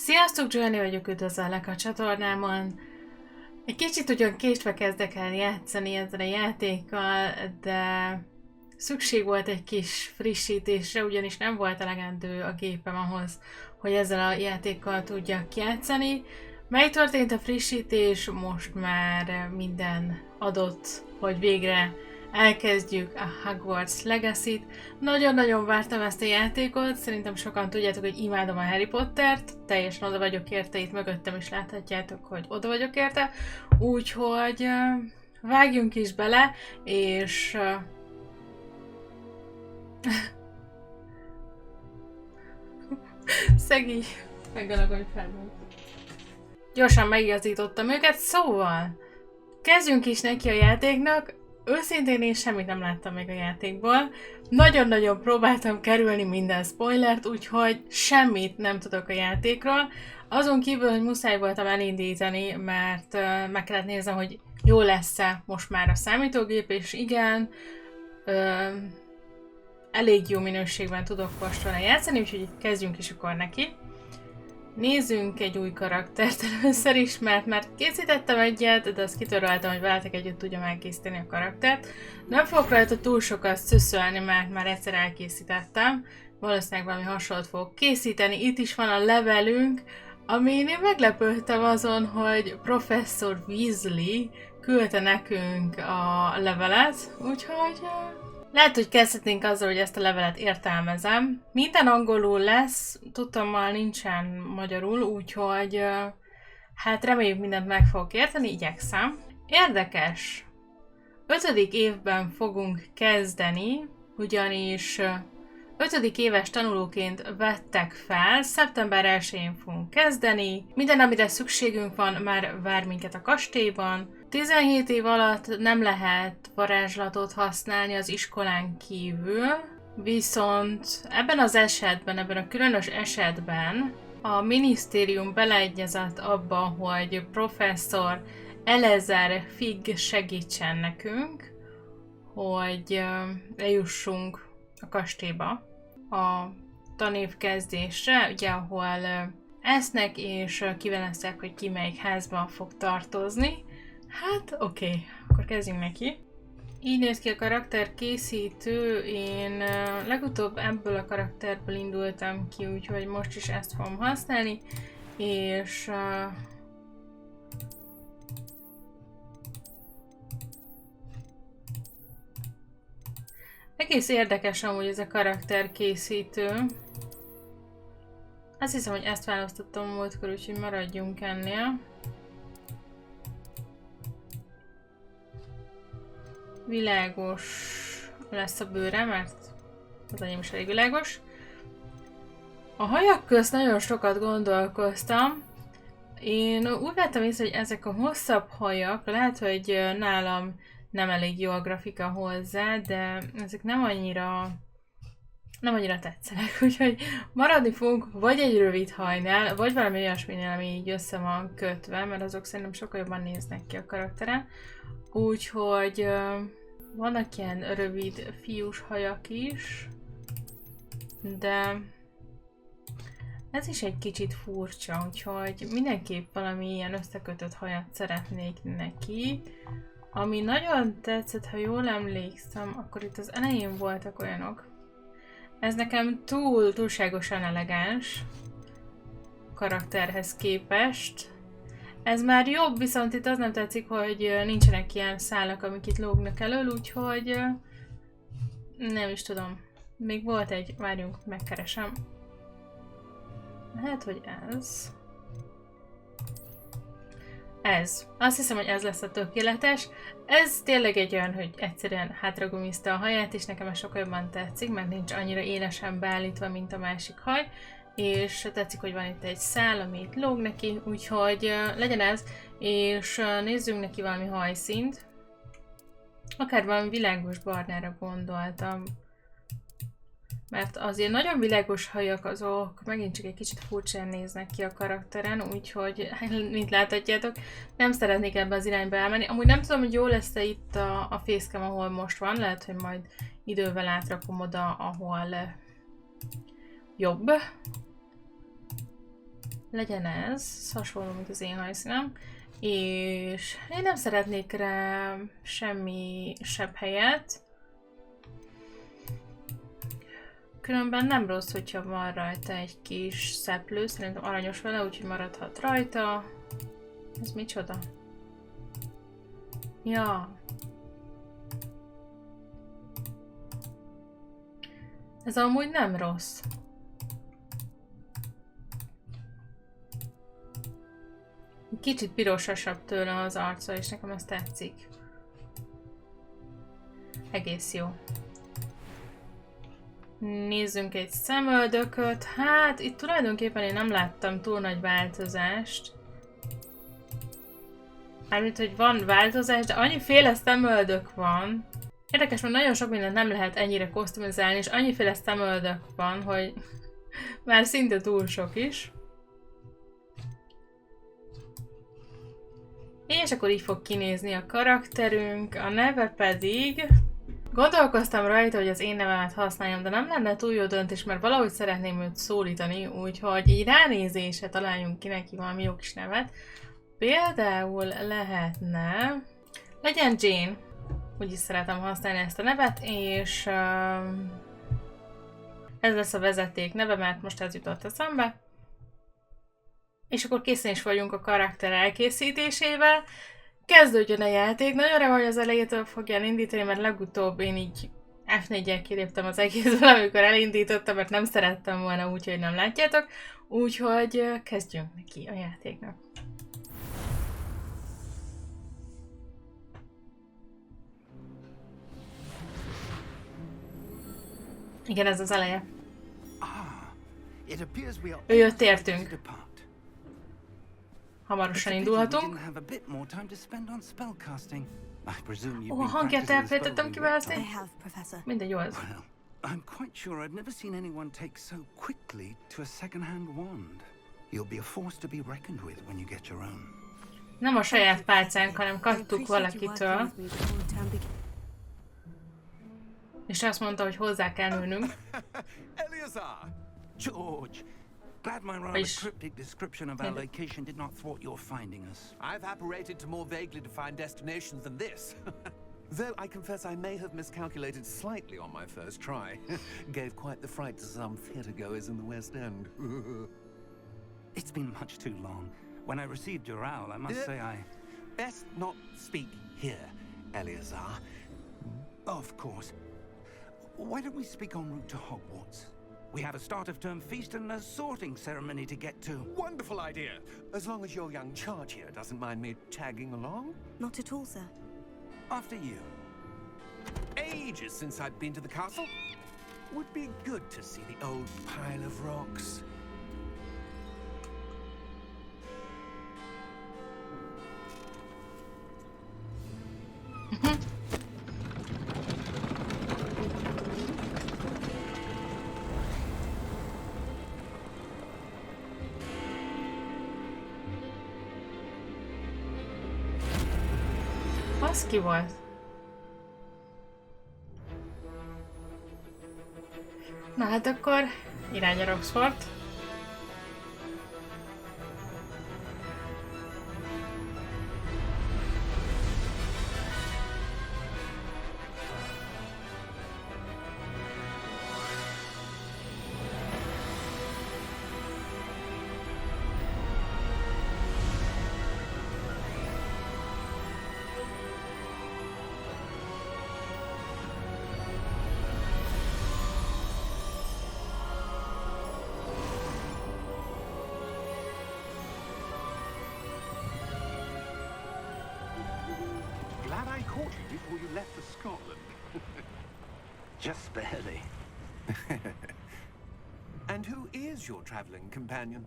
Sziasztok, Joanny vagyok, üdvözöllek a csatornámon. Egy kicsit ugyan késve kezdek el játszani ezzel a játékkal, de szükség volt egy kis frissítésre, ugyanis nem volt elegendő a gépem ahhoz, hogy ezzel a játékkal tudjak játszani. Megtörtént a frissítés, most már minden adott, hogy végre elkezdjük a Hogwarts Legacy-t. Nagyon-nagyon vártam ezt a játékot, szerintem sokan tudjátok, hogy imádom a Harry Pottert, teljesen oda vagyok érte, itt mögöttem is láthatjátok, hogy oda vagyok érte, úgyhogy vágjunk is bele, és szegény, megalakony felmúlt. Gyorsan megigazítottam őket, szóval kezdjünk is neki a játéknak. Őszintén én semmit nem láttam még a játékból. Nagyon-nagyon próbáltam kerülni minden spoilert, úgyhogy semmit nem tudok a játékról. Azon kívül, hogy muszáj voltam elindítani, mert meg kellett néznem, hogy jó lesz-e most már a számítógép, és igen, elég jó minőségben tudok mostanra játszani, úgyhogy kezdjünk is akkor neki. Nézzünk egy új karaktert először is, mert már készítettem egyet, de azt kitöröltem, hogy veletek együtt tudjam elkészíteni a karaktert. Nem fogok rajta túl sokat szöszölni, mert már egyszer elkészítettem. Valószínűleg valami hasonlót fogok készíteni. Itt is van a levelünk, amin én meglepődtem azon, hogy Professzor Weasley küldte nekünk a levelet, úgyhogy lehet, hogy kezdhetnénk azzal, hogy ezt a levelet értelmezem. Minden angolul lesz, tudtommal nincsen magyarul, úgyhogy hát reméljük mindent meg fogok érteni, igyekszem. Érdekes. 5. évben fogunk kezdeni, ugyanis 5. éves tanulóként vettek fel, szeptember 1-én fogunk kezdeni. Minden, amire szükségünk van, már vár minket a kastélyban. 17 év alatt nem lehet varázslatot használni az iskolán kívül, viszont ebben az esetben, ebben a különös esetben a minisztérium beleegyezett abba, hogy professzor Elezer Figg segítsen nekünk, hogy eljussunk a kastélyba a tanév kezdésre, ugye ahol esznek és kiválasztják, hogy ki melyik házban fog tartozni. Hát oké, akkor kezdjünk neki. Így néz ki a karakter készítő, én legutóbb ebből a karakterből indultam ki, úgyhogy most is ezt fogom használni, és egész érdekes amúgy ez a karakter készítő. Azt hiszem, hogy ezt választottam múltkor, úgyhogy maradjunk ennél. Világos lesz a bőre, mert az enyém is elég világos. A hajak közt nagyon sokat gondolkoztam. Én úgy vettem észre, hogy ezek a hosszabb hajak, lehet, hogy nálam nem elég jó a grafika hozzá, de ezek nem annyira tetszenek, úgyhogy maradni fogunk vagy egy rövid hajnál, vagy valami olyasminél, ami így össze van kötve, mert azok szerintem sokkal jobban néznek ki a karakteren. Úgyhogy vannak ilyen rövid fiús hajak is, de ez is egy kicsit furcsa, úgyhogy mindenképp valami ilyen összekötött hajat szeretnék neki. Ami nagyon tetszett, ha jól emlékszem, akkor itt az elején voltak olyanok. Ez nekem túlságosan elegáns karakterhez képest. Ez már jobb, viszont itt az nem tetszik, hogy nincsenek ilyen szálak, amik itt lógnak elől, úgyhogy nem is tudom. Még volt egy, várjunk, megkeresem. Lehet, hogy ez. Ez. Azt hiszem, hogy ez lesz a tökéletes. Ez tényleg egy olyan, hogy egyszerűen hátragumizta a haját, és nekem ez sokkal jobban tetszik, mert nincs annyira élesen beállítva, mint a másik haj. És tetszik, hogy van itt egy szál, ami itt lóg neki, úgyhogy legyen ez, és nézzünk neki valami hajszínt. Akár valami világos barnára gondoltam. Mert azért nagyon világos hajak azok megint csak egy kicsit furcsán néznek ki a karakteren, úgyhogy, mint láthatjátok, nem szeretnék ebbe az irányba elmenni. Amúgy nem tudom, hogy jó lesz-e itt a fészkem, ahol most van, lehet, hogy majd idővel átrakom oda, ahol jobb. Legyen ez hasonló, mint az én hajszínem. És én nem szeretnék rá semmi sebb helyet. Különben nem rossz, hogyha van rajta egy kis szeplő, szerintem aranyos vele, úgyhogy maradhat rajta. Ez micsoda? Ja. Ez amúgy nem rossz. Kicsit pirosasabb tőle az arca, és nekem ez tetszik. Egész jó. Nézzünk egy szemöldököt. Hát, itt tulajdonképpen én nem láttam túl nagy változást. Mármint, hogy van változás, de annyiféle szemöldök van. Érdekes, mert nagyon sok mindent nem lehet ennyire kosztumizálni, és annyiféle szemöldök van, hogy már szinte túl sok is. És akkor így fog kinézni a karakterünk, a neve pedig... Gondolkoztam rajta, hogy az én nevemet használjam, de nem lenne túl jó döntés, mert valahogy szeretném őt szólítani, úgyhogy így ránézésre találjunk ki neki valami jó kis nevet. Például lehetne... Legyen Jane. Úgyis szeretem használni ezt a nevet, és... ez lesz a vezeték neve, mert most ez jutott eszembe. És akkor készen is vagyunk a karakter elkészítésével. Kezdődjön a játék. Nagyon remélem, hogy az elejétől fogja elindítani, mert legutóbb én így F4-jel kiléptem az egészből, amikor elindítottam, mert nem szerettem volna, úgyhogy nem látjátok. Úgyhogy kezdjünk neki a játéknak. Igen, ez az eleje. Ő jött, értünk. Hamarosan indulhatunk. Ó, a hangját elfelejtettem kiválasztani. Mindegy, jó az. I'm quite sure I've never seen anyone take so quickly to a second-hand wand. You'll be a force to be reckoned with when you get your own. Nem a saját pálcánk, hanem kaptuk valakitől. És azt mondta, hogy hozzá kell nőnünk. George, glad my rather cryptic description of our location did not thwart your finding us. I've apparated to more vaguely defined destinations than this. Though I confess I may have miscalculated slightly on my first try. Gave quite the fright to some theatregoers in the West End. It's been much too long. When I received your owl, I must say I... Best not speak here, Eleazar. Of course. Why don't we speak en route to Hogwarts? We have a start-of-term feast and a sorting ceremony to get to. Wonderful idea! As long as your young charge here doesn't mind me tagging along. Not at all, sir. After you. Ages since I've been to the castle. Would be good to see the old pile of rocks. Az ki volt? Na hát akkor irány a Roxfort. Glad I caught you before you left for Scotland. Just barely. And who is your traveling companion?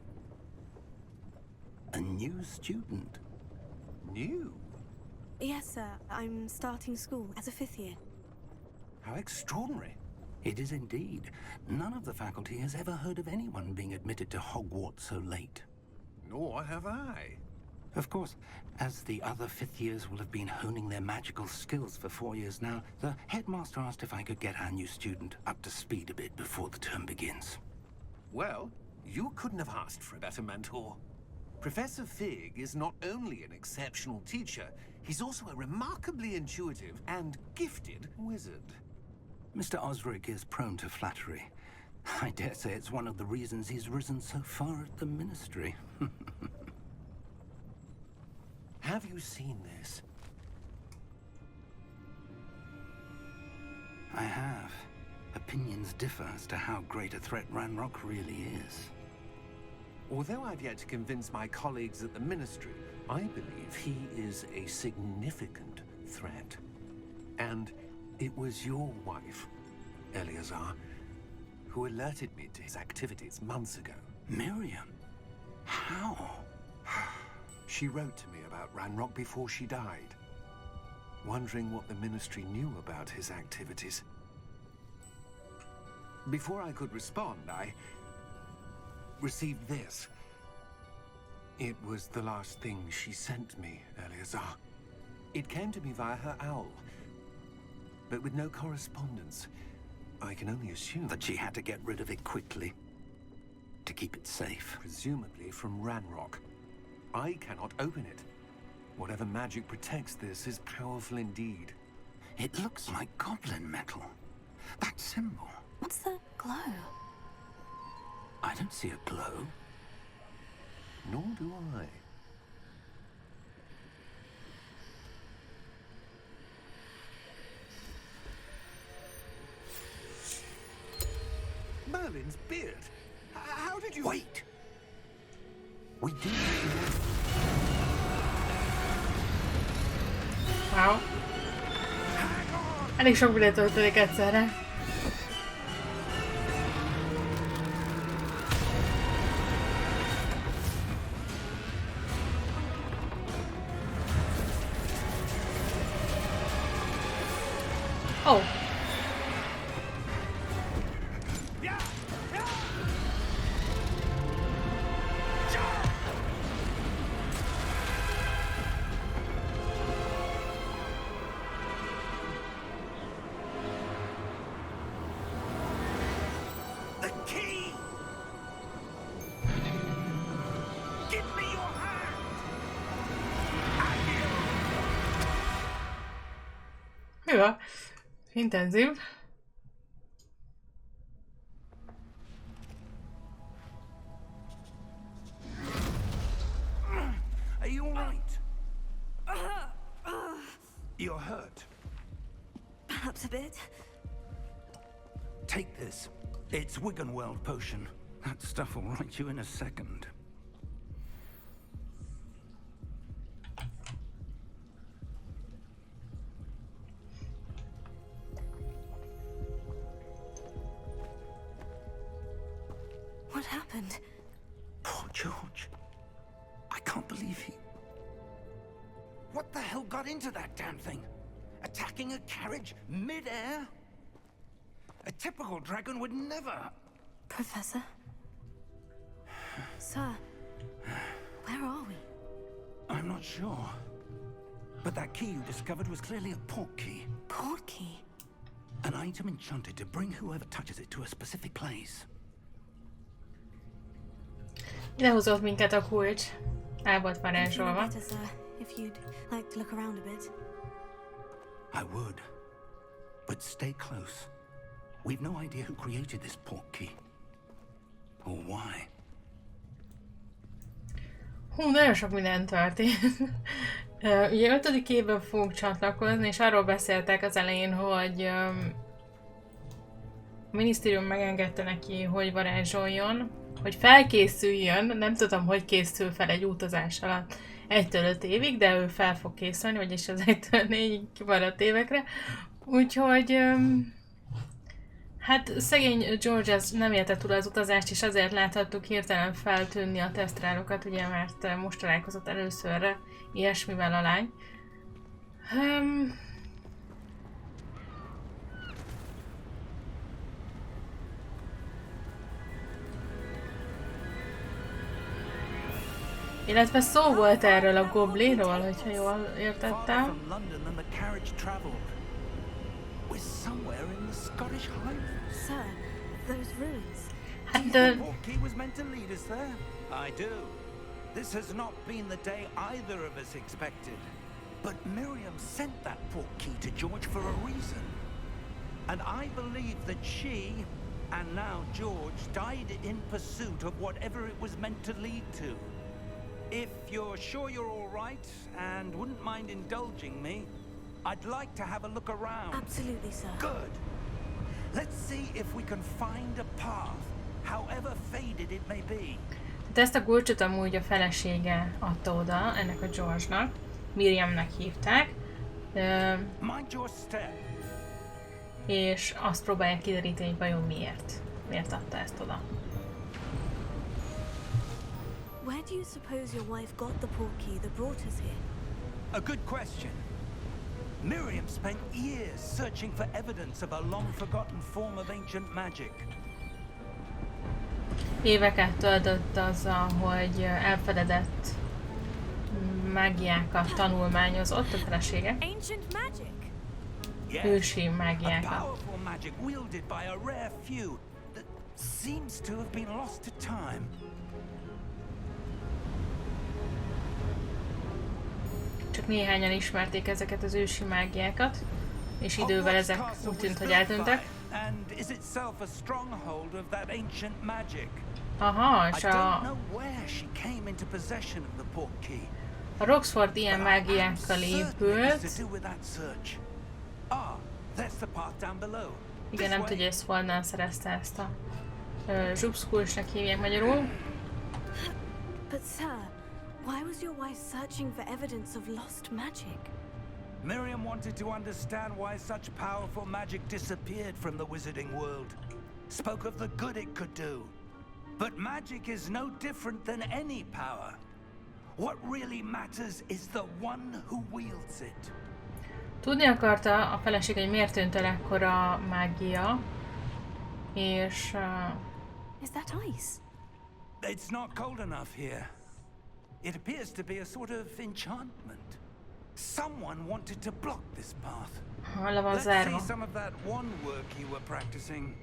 A new student. New? Yes, sir. I'm starting school as a 5th year. How extraordinary. It is indeed. None of the faculty has ever heard of anyone being admitted to Hogwarts so late. Nor have I. Of course, as the other 5th years will have been honing their magical skills for 4 years now, the headmaster asked if I could get our new student up to speed a bit before the term begins. Well, You couldn't have asked for a better mentor. Professor Fig is not only an exceptional teacher, he's also a remarkably intuitive and gifted wizard. Mr. Osric is prone to flattery. I dare say it's one of the reasons he's risen so far at the Ministry. Have you seen this? I have. Opinions differ as to how great a threat Ranrock really is. Although I've yet to convince my colleagues at the Ministry, I believe he is a significant threat. And it was your wife, Eleazar, who alerted me to his activities months ago. Miriam? How? She wrote to me about Ranrock before she died, wondering what the Ministry knew about his activities. Before I could respond, I received this. It was the last thing she sent me, Eleazar. It came to me via her owl, but with no correspondence. I can only assume That she had to get rid of it quickly. To keep it safe. presumably from Ranrock. I cannot open it. Whatever magic protects this is powerful indeed. It looks like goblin metal. That symbol. What's that glow? I don't see a glow. Nor do I. Merlin's beard. How did you... Wait! We do. Wow. Elég sok videót töltödik egyszerre. Oh. The key! Give me your hand! Hűha. Intenzív. Are you all right? You're hurt. Perhaps a bit. Take this. It's Wiggenweld potion. That stuff will right you in a second. What happened? Poor George. I can't believe he... What the hell got into that damn thing? Attacking a carriage mid-air? A typical dragon would never... Professor? Sir, where are we? I'm not sure. But that key you discovered was clearly a port key. Port key? An item enchanted to bring whoever touches it to a specific place. Idehozott minket a kulcs. El volt már Feeling elsorolva. better, sir, if you'd like to look around a bit. I would. But stay close. We've no idea who created this port key. Or why. Hú, nagyon sok minden történt. Ugye 5. évben fogunk csatlakozni, és arról beszéltek az elején, hogy a minisztérium megengedte neki, hogy varázsoljon, hogy felkészüljön, nem tudom, hogy készül fel egy utazás alatt 1-től 5 évig, de ő fel fog készülni, vagyis az 1-től 4-ig kimaradt évekre. Úgyhogy hát szegény George az nem élte túl az utazást, és azért láthattuk hirtelen feltűnni a tesztrálokat, ugye, mert most találkozott előszörre ilyesmivel a lány. Illetve szó volt erről a goblinról, hogyha jól értettem. From London than the carriage traveled. We're somewhere in the Scottish Highlands. Sir, those ruins. Hát Do you think Portkey was meant to lead us there? I do. This has not been the day either of us expected. But Miriam sent that Portkey to George for a reason. And I believe that she, and now George, died in pursuit of whatever it was meant to lead to. If you're sure you're all right and wouldn't mind indulging me, I'd like to have a look around. Absolutely, sir. Good. Let's see if we can find a path, however faded it may be. De ezt a kulcsot amúgy a felesége adta oda ennek a George-nak. Miriamnek hívták. Mind your step. És azt próbálják kideríteni, hogy vajon miért. Miért adta ezt oda. Where do you suppose your wife got the portkey that brought us here? A good question. Miriam spent years searching for evidence of a long-forgotten form of ancient magic. Éveket töltött azzal, hogy elfeledett mágiákat tanulmányozott a felesége. Ancient magic? Ősi A mágiákat. powerful magic wielded by a rare few that seems to have been lost to time. Csak néhányan ismerték ezeket az ősi mágiákat, és idővel ezek úgy tűnt, hogy eltűntek. And is itself a stronghold of that ancient magic. Aha, I és don't a know where she came into possession of the portkey. Roxfort ilyen But I am mágiákkal certain it épült. has to do with that search. Ah, there's the path down below. Igen, nem tudja, hogy honnan szerezte ezt a zsupszkulcsnak hívják magyarul. But sir, why was your wife searching for evidence of lost magic? Miriam wanted to understand why such powerful magic disappeared from the wizarding world. Spoke of the good it could do. But magic is no different than any power. What really matters is the one who wields it. Tudni akarta a feleség, hogy miért tűnt el ekkora mágia, és Is that ice? It's not cold enough here. It appears to be a sort of enchantment. Someone wanted to block this path. le van Let's zárva. see some of that one work you were practicing.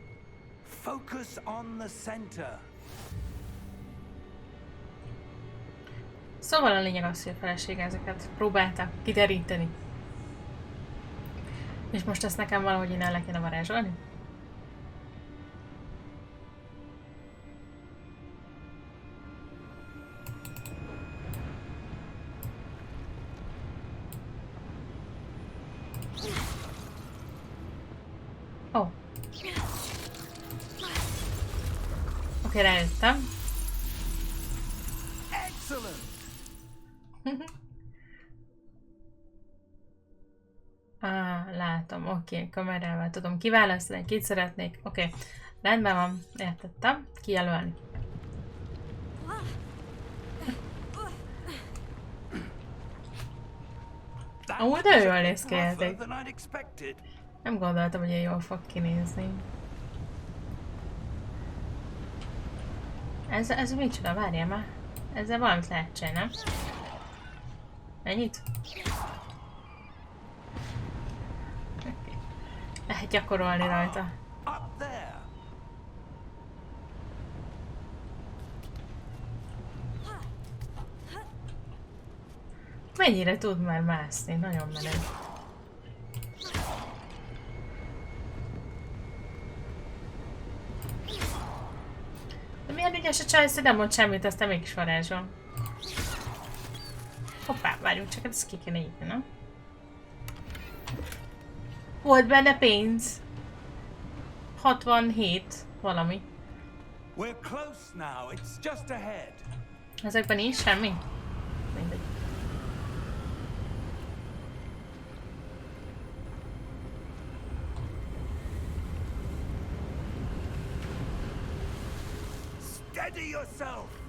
Focus on the center. Szóval a lényeg az, hogy a feleség ezeket próbálta kideríteni. És most ezt nekem valahogy innen le kéne varázsolni? Ó. Oh. Oké, rájöttem. Excellent. Látom, oké, kamerával tudom kiválasztani, kit szeretnék, oké. Rendben van, értettem, kijelölni. Amúgy nagyon jól néz ki játék. Nem gondoltam, hogy ilyen jól fog kinézni. Ez micsoda? Várjál már. Ezzel valamit lehet csinálni, nem? Ennyit? Okay. Lehet gyakorolni rajta. Mennyire tud már mászni? Nagyon menő. De milyen ügyes a csajsz, hogy nem mond semmit, aztán mégis varázsol. Hoppá, várjunk csak, ezt ki kéne nyitni, nem? Volt benne pénz. 67 valami. Ezekben nincs semmi? Mindegy.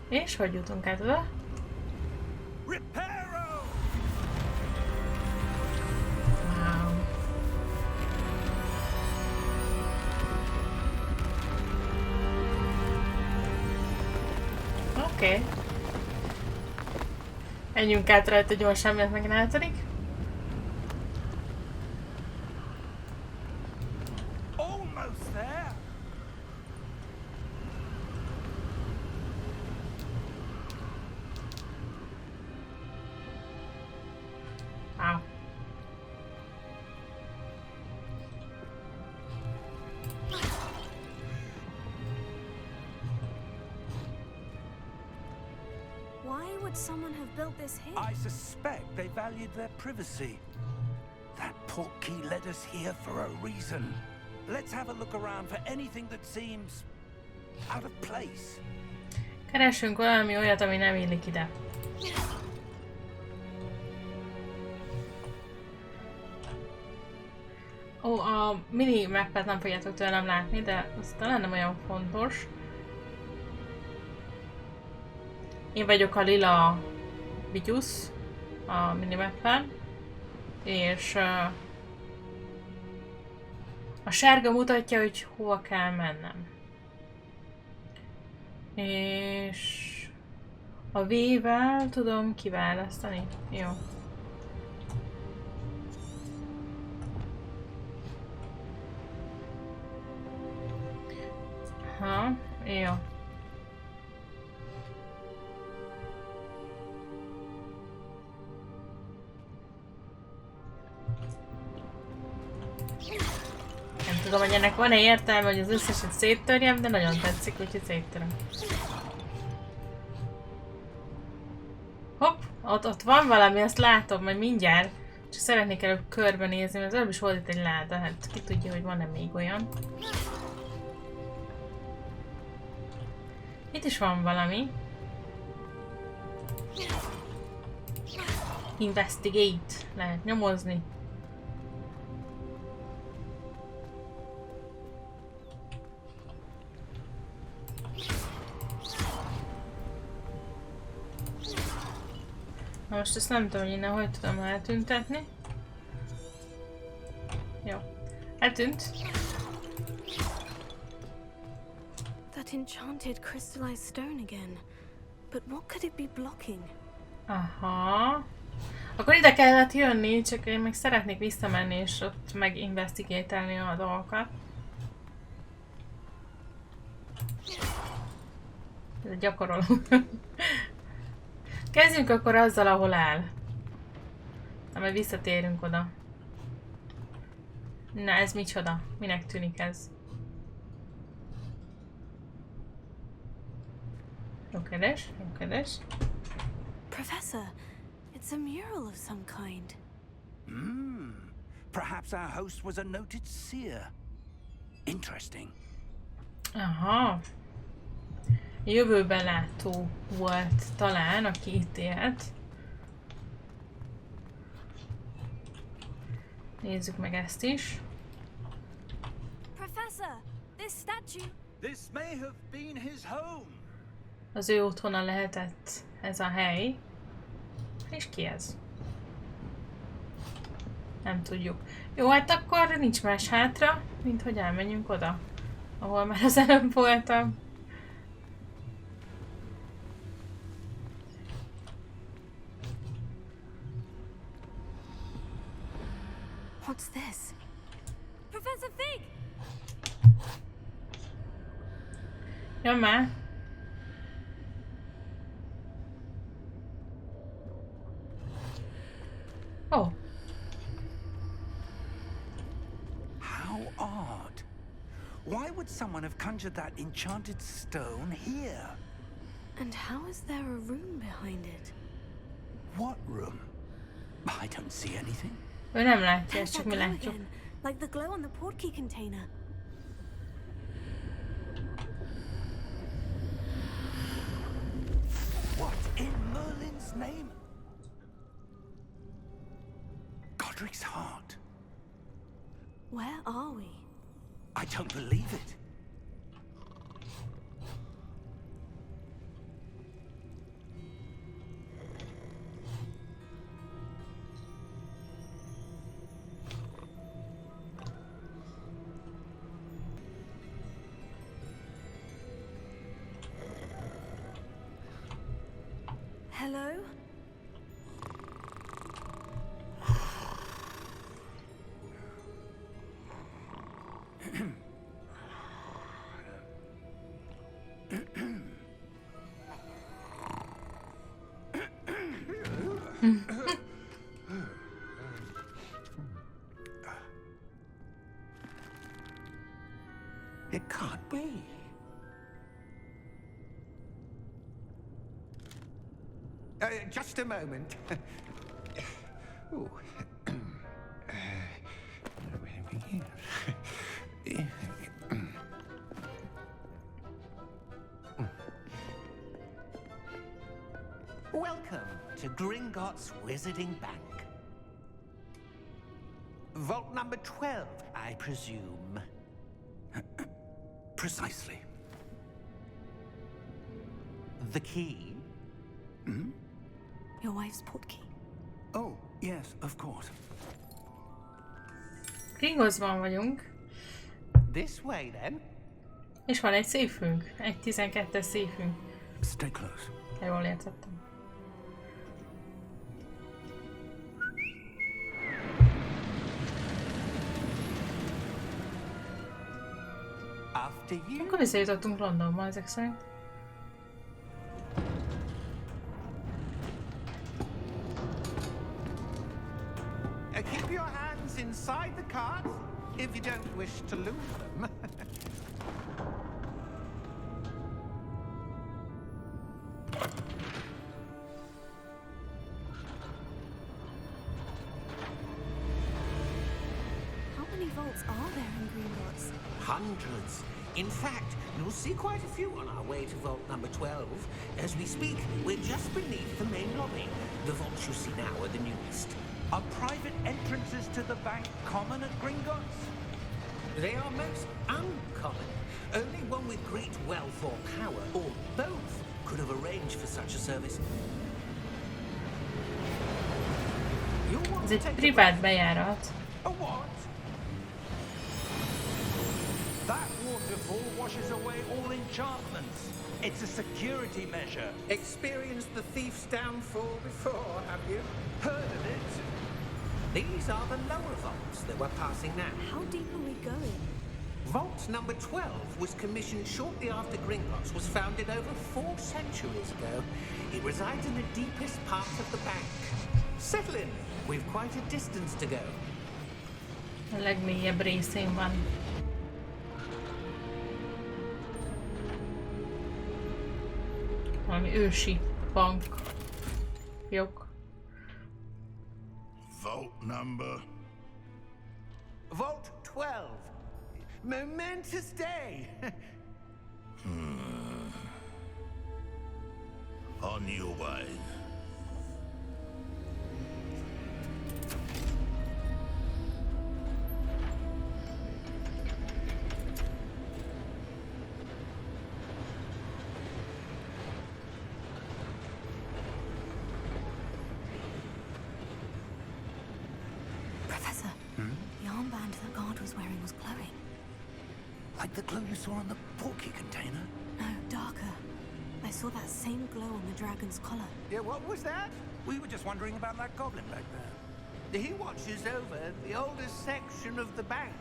És hogy jutunk át oda? Wow. Oké. Menjünk át rajta gyorsan, mert megint eltelik. why would someone have built this here? I suspect they valued their privacy. That portkey led us here for a reason. Let's have a look around for anything that seems out of place. Keresünk valami olyat, ami nem illik ide. Ó, a mini mappet nem fogjátok tőlem látni, de az talán nem olyan fontos. Én vagyok a lila vigyusz a minimappen, és a sárga mutatja, hogy hova kell mennem. És a V-vel tudom kiválasztani. Jó. Ha, jó. Nem tudom, hogy ennek van-e értelme, hogy az összeset széttörjem, de nagyon tetszik, úgyhogy széttöröm. Hopp, ott van valami, azt látom, majd mindjárt. Csak szeretnék előbb körbenézni, mert előbb is volt itt egy láda, hát ki tudja, hogy van-e még olyan. Itt is van valami. Investigate. Lehet nyomozni. Na most ezt nem tudom, hogy innen hogy tudom eltüntetni. Jó. Eltűnt. That enchanted crystallized stone again. But what could it be blocking? Aha. Akkor ide kellett jönni, csak én még szeretnék visszamenni és ott meginvestigálni a dolgokat. Ez a gyakoroló. Kezdjünk akkor azzal, ahol áll. Na, majd visszatérünk oda. Na, ez micsoda? Minek tűnik ez? Jókedves, jókedves. Professor, it's a mural of some kind. Perhaps our host was a noted seer. Interesting. Aha. Jövőben látó volt talán, aki itt élt. Nézzük meg ezt is. Professor, this statue. This may have been his home. Az ő otthona lehetett ez a hely. És ki ez? Nem tudjuk. Jó, hát akkor nincs más hátra, mint hogy elmenjünk oda, ahol már az előbb voltam. What's this? Professor Fig! Jön már! Oh. How odd. Why would someone have conjured that enchanted stone here? And how is there a room behind it? What room? I don't see anything. Ő nem látja, ezt There's csak that mi glow látjuk. again, like the glow on the portkey container. What in Merlin's name? Godric's heart. Where are we? I don't believe it. Hello? It can't be. Just a moment. Ooh. Welcome to Gringotts Wizarding Bank. Vault number 12, I presume. Precisely. The key? Hmm? Your wife's portkey. Oh, yes, of course. Gringottsban vagyunk, This way, then. és van egy széfünk, egy 12-es széfünk. Stay close. Ha jól értettem. After you. Akkor visszajutottunk Londonba ezek szerint. Keep your hands inside the cart if you don't wish to lose them. How many vaults are there in Gringotts? Hundreds. In fact, you'll see quite a few on our way to vault number 12. As we speak, we're just beneath the main lobby. The vaults you see now are the newest. Are private entrances to the bank common at Gringotts? They are most uncommon. Only one with great wealth or power, or both, could have arranged for such a service. You'll want Ez to egy take a privát bejárat. A what? That waterfall washes away all enchantments. It's a security measure. Experienced the thief's downfall before, have you? Heard of it? These are the lower vaults that we're passing now. How deep are we going? Vault number 12 was commissioned shortly after Gringotts was founded over 4 centuries ago. It resides in the deepest part of the bank. Settle in. We've quite a distance to go. A legmélyebb részén van. Valami ősi bank. Jók. Vault number. Vault 12. Momentous day. On your way. Professor, the armband that guard was wearing was glowing. Like the glow you saw on the portkey container? No, darker. I saw that same glow on the dragon's collar. Yeah, what was that? We were just wondering about that goblin back there. He watches over the oldest section of the bank.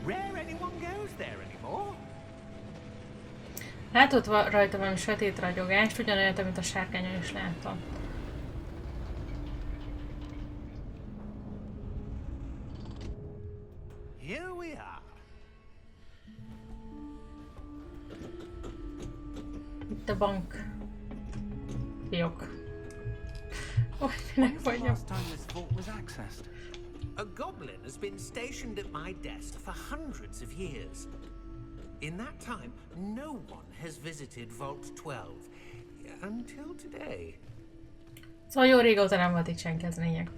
Rare anyone goes there anymore. Látott rajta valami sötét ragyogást, ugyanolyat, amit a sárkányon is láttam. Here we are. Itt a bank. Jók. Hogy minek When's the vagyok? last time this vault was accessed? A goblin has been stationed at my desk for hundreds of years. In that time, no one has visited Vault 12. Until today. Szóval jó régóta nem volt itt senki, ez lényeg.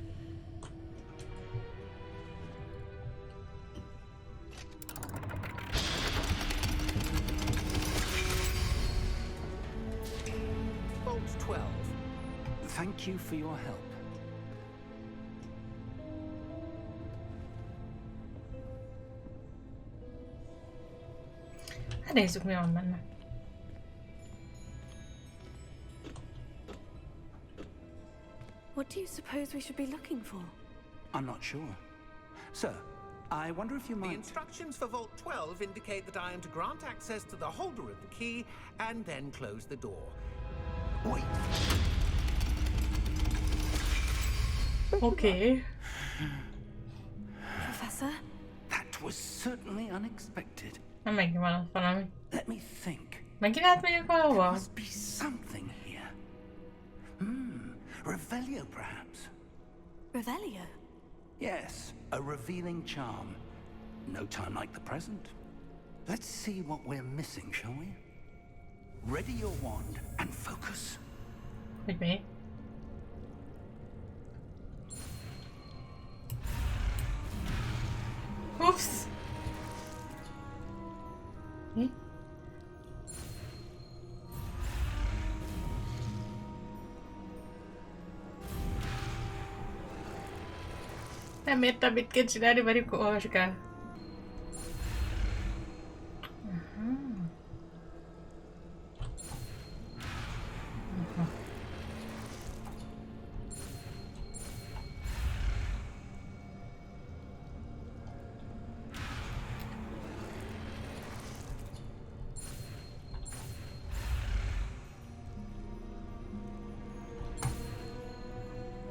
Vault 12. Thank you for your help. Hát nézzük, mi van benne. What do you suppose we should be looking for? I'm not sure. Sir, I wonder if you The might... instructions for Vault 12 indicate that I am to grant access to the holder of the key and then close the door. Wait. Oké. Professor? That was certainly unexpected. Nem megint van ott valami. Let me think. Megint átmegyünk valahova? Must be something here. Hmm. Revelio, perhaps? Revelio? Yes, a revealing charm. No time like the present. Let's see what we're missing, shall we? Ready your wand and focus. Hogy mi? Ups! Mi? Nem értem, mit kell csinálni, mert akkor olvasok el.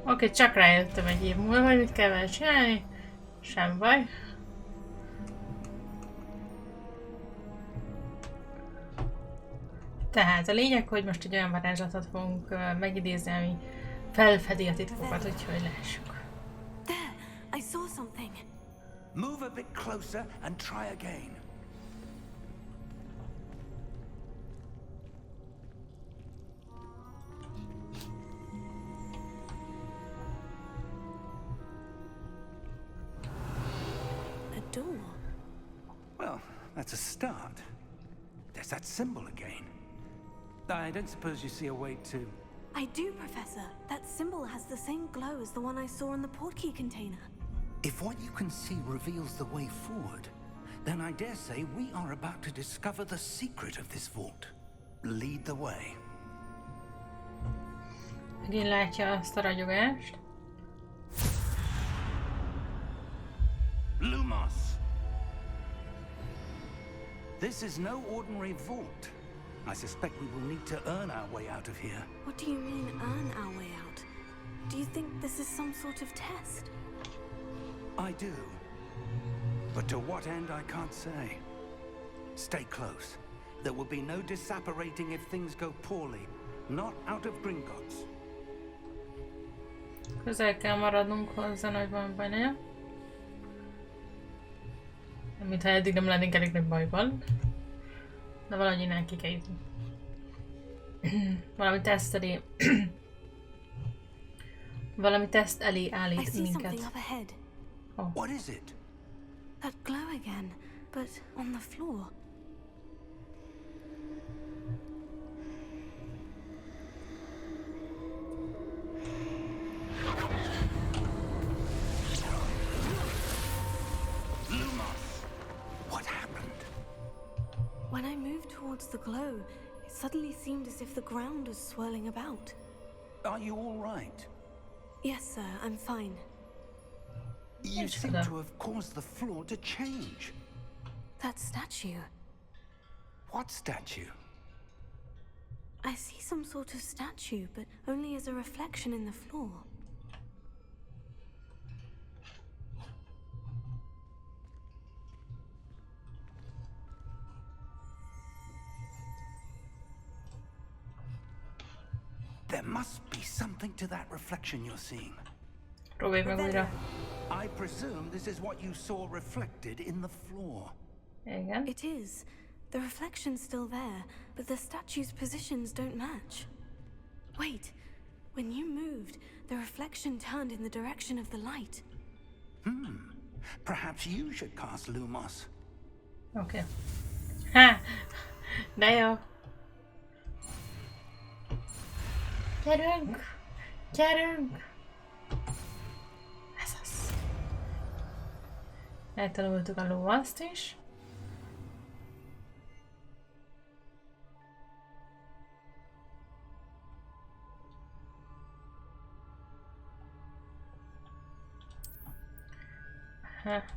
Oké, csak rájöttem egy év múlva, hogy mit kell vele csinálni. Sem baj. Tehát a lényeg, hogy most egy olyan varázslatot fogunk megidézni, ami felfedi a titkokat, úgyhogy lássuk. There, I saw something. Move a bit closer and try again. A door. Well, that's a start. There's that symbol again. I don't suppose you see a way to... I do, Professor. That symbol has the same glow as the one I saw in the portkey container. If what you can see reveals the way forward, then I dare say we are about to discover the secret of this vault. Lead the way. Megint látja azt a ragyogást. Lumos! This is no ordinary vault. I suspect we will need to earn our way out of here. What do you mean, earn our way out? Do you think this is some sort of test? I do. But to what end, I can't say. Stay close. There will be no disapparating if things go poorly. Not out of Gringotts. Közel kell maradnunk hozzá, hogy van baj, ne? Mintha eddig nem lennénk elég nagy bajban. De valahogy innen ki kell jutni. Valami teszt elé... Valami teszt elé I állít see something minket. up ahead. What is it? That glow again, but on the floor. Lumos! What happened? When I moved towards the glow, it suddenly seemed as if the ground was swirling about. Are you all right? Yes, sir, I'm fine. You Yes, seem sir. to have caused the floor to change. That statue. What statue? I see some sort of statue, but only as a reflection in the floor. There must be something to that reflection you're seeing. Próbálj meg újra. I presume this is what you saw reflected in the floor. Igen. It is. The reflection's still there, but the statue's positions don't match. Wait. When you moved, the reflection turned in the direction of the light. Perhaps you should cast Lumos. Oké. Ha! De jó. Gyerünk! Gyerünk! Ez az. Eltanultuk a lovaszt is. Tehát,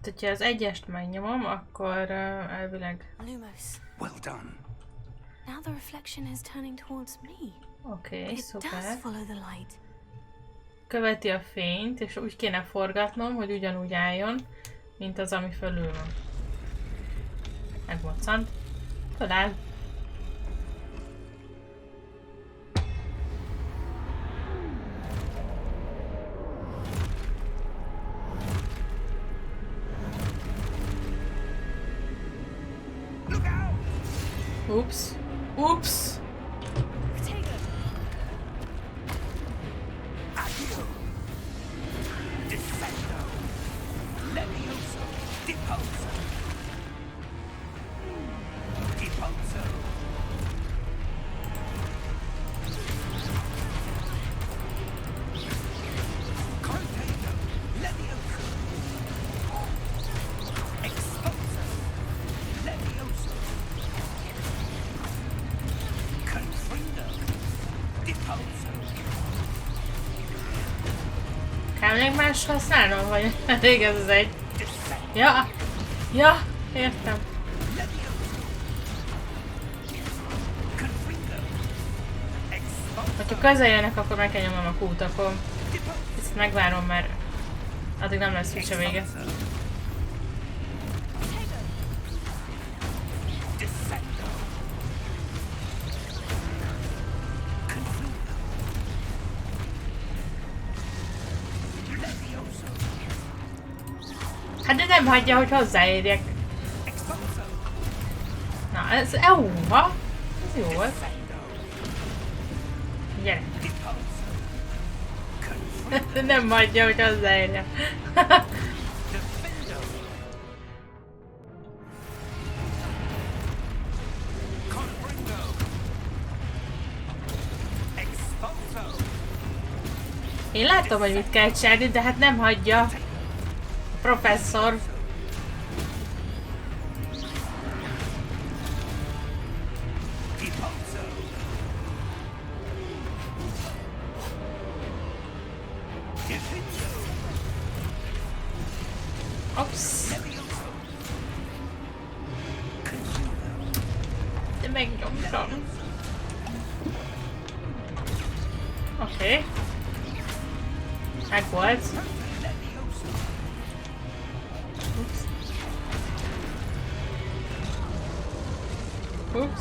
hogyha az egyest megnyomom, akkor elvileg... Lumos. Well done. Now the reflection is turning towards me. Oké, It does szuper. follow the light. Követi a fényt, és úgy kéne forgatnom, hogy ugyanúgy álljon, mint az, ami fölül van. Megmoccant. Föláll. Ups. Ups. Kell még más használnom, vagy elég ez az egy? Ja! Ja! Értem. Ha közel jönnek, akkor meg kell nyomnom a kútakon. Ezt megvárom, mert addig nem lesz úgyse vége. Hát de nem hagyja, hogy hozzáérjek. Na, ez ha? Ez jó volt. Gyere. Nem hagyja, hogy hozzáérjek. Én láttam, hogy mit kell csinálni, de hát nem hagyja. A professzor. Ops. De megnyomtam. Oké. Meg volt. Ups. Ups.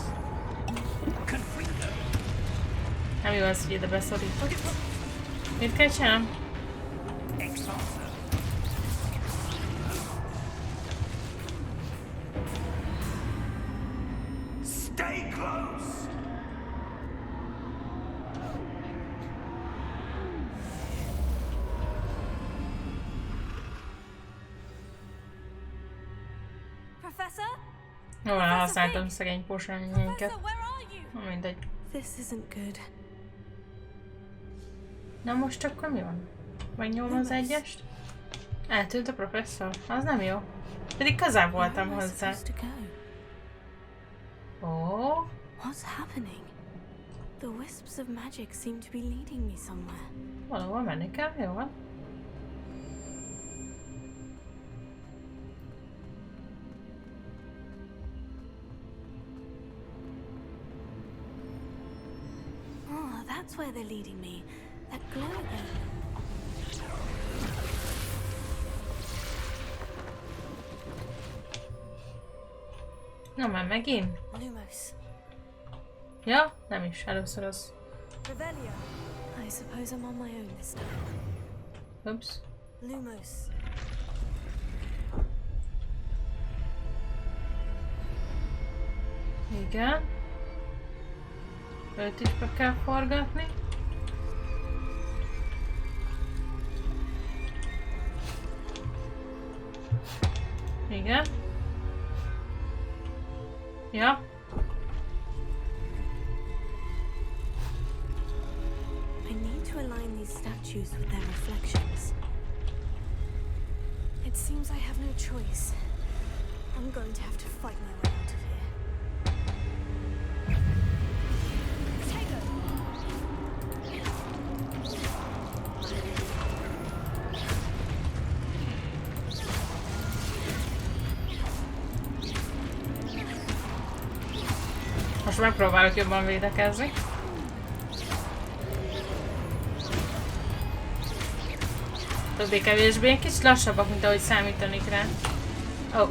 Nem jó az, hogy ide beszorított. Mit kell csinálnom? Stay close. Professor? Jól használtam szegény porsányénket. Professor, where are you? Mindegy. This isn't good. Na most akkor mi van? Megnyomom az egyest? Eltűnt a professzor? Az nem jó. Pedig közel voltam Where am I hozzá. supposed to go? Ó, What's happening? The wisps of magic seem to be leading me somewhere. valahol menni kell, jó van. Oh, that's where they're leading me. That glow again. Na már megint? Lumos. Ja, nem is, először az. Revelio. I suppose I'm on my own this time. Ups. Lumos. Igen. Őt is be kell forgatni. Igen. Ja. I need to align these statues with their reflections. It seems I have no choice. I'm going to have to fight my way out of here. Most megpróbálok jobban védekezni. Többé-kevésbé egy kicsit lassabbak, mint ahogy számítanék rá. Ó. Oh.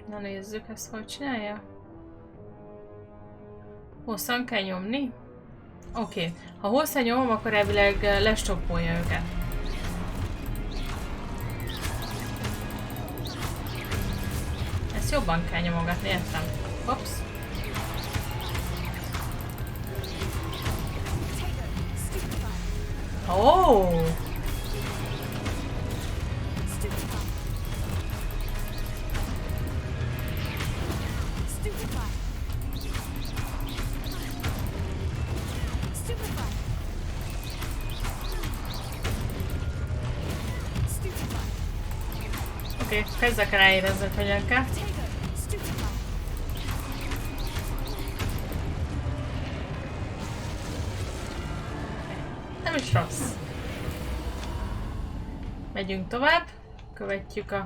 Na nézzük, ezt hogy csinálja. Hosszan kell nyomni? Oké. Ha hosszan nyomom, akkor elvileg lestoppolja őket. Ezt jobban kell nyomogatni, értem. Hops. Oh! Oké, kezdek el érezni, hogy hogyan kell. Nem is rossz. Megyünk tovább, követjük a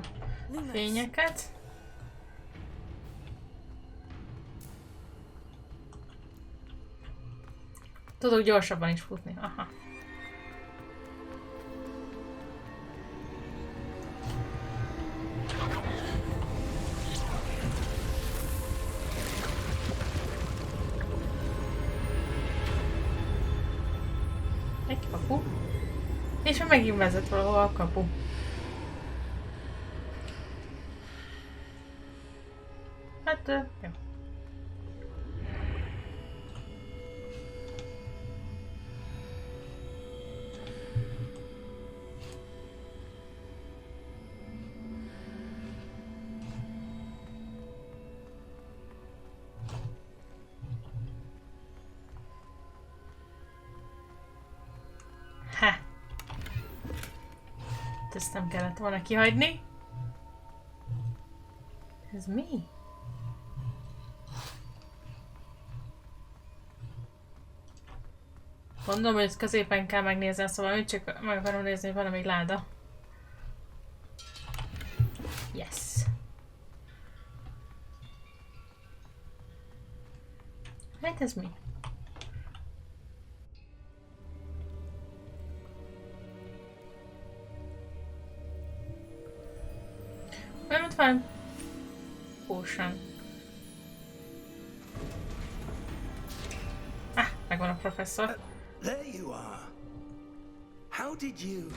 fényeket. Tudok gyorsabban is futni, aha. Egy kapu. És megint vezet valahol a kapu. Hát, jó. Ha! Ezt nem kellett volna kihagyni. Ez mi? Mondom, hogy ezt középen kell megnézni, szóval úgy csak meg akarom nézni, hogy van még láda. Yes. Hát ez mi? Nem, ott van. Potion. Ah, megvan a professzor. There you are. How did you...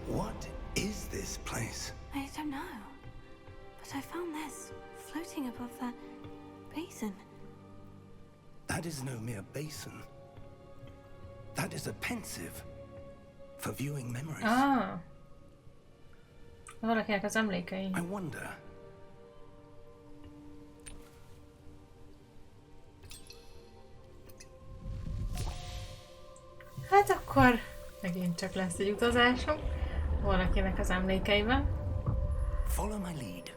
What is this place? I don't know. But I found this floating above that basin. That is no mere basin. That is a pensive for viewing memories. Ah. Valakinek az emlékei. I wonder. Hát akkor megint csak lesz egy utazásunk. Valakinek az emlékeiben. Follow my lead.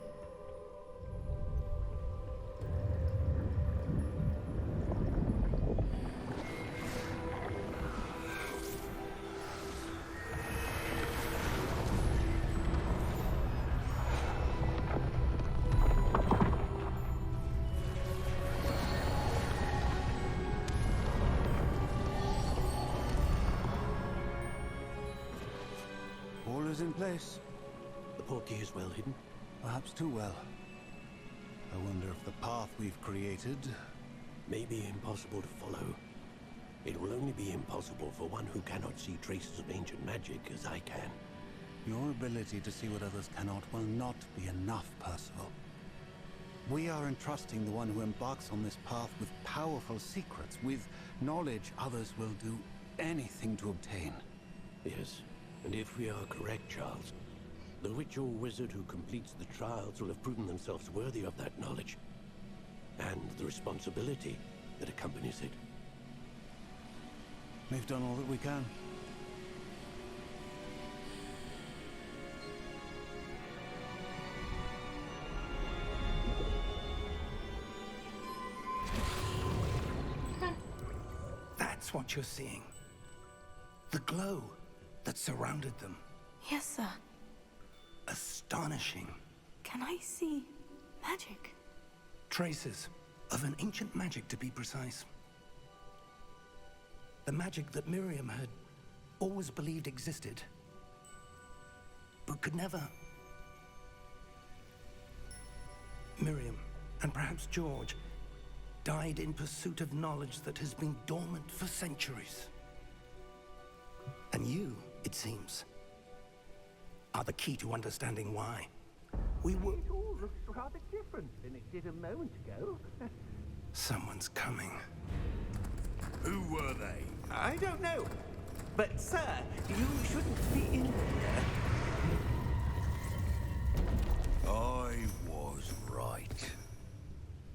All is in place. The portkey is well hidden. Perhaps too well. I wonder if the path we've created... May be impossible to follow. It will only be impossible for one who cannot see traces of ancient magic as I can. Your ability to see what others cannot will not be enough, Percival. We are entrusting the one who embarks on this path with powerful secrets, with knowledge others will do anything to obtain. Yes, and if we are correct, Charles, the witch or wizard who completes the trials will have proven themselves worthy of that knowledge, and the responsibility that accompanies it. We've done all that we can. That's what you're seeing. The glow that surrounded them. Yes, sir. Astonishing. Can I see magic? Traces of an ancient magic, to be precise. The magic that Miriam had always believed existed, but could never. Miriam, and perhaps George, died in pursuit of knowledge that has been dormant for centuries. And you, it seems, are the key to understanding why. We were... It all looks rather different than it did a moment ago. Someone's coming. Who were they? I don't know. But, sir, you shouldn't be in here. I was right.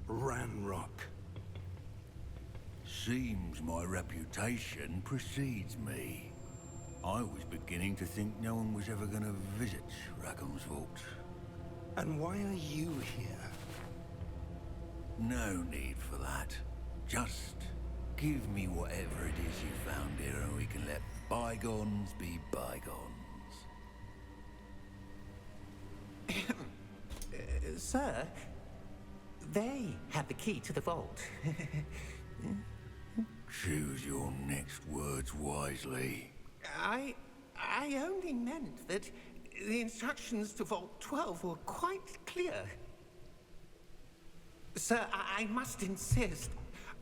Ranrock. Seems my reputation precedes me. I was beginning to think no one was ever going to visit Rackham's vault. And why are you here? No need for that. Just give me whatever it is you found here and we can let bygones be bygones. Sir, they have the key to the vault. Choose your next words wisely. I only meant that the instructions to Vault 12 were quite clear. Sir, I must insist.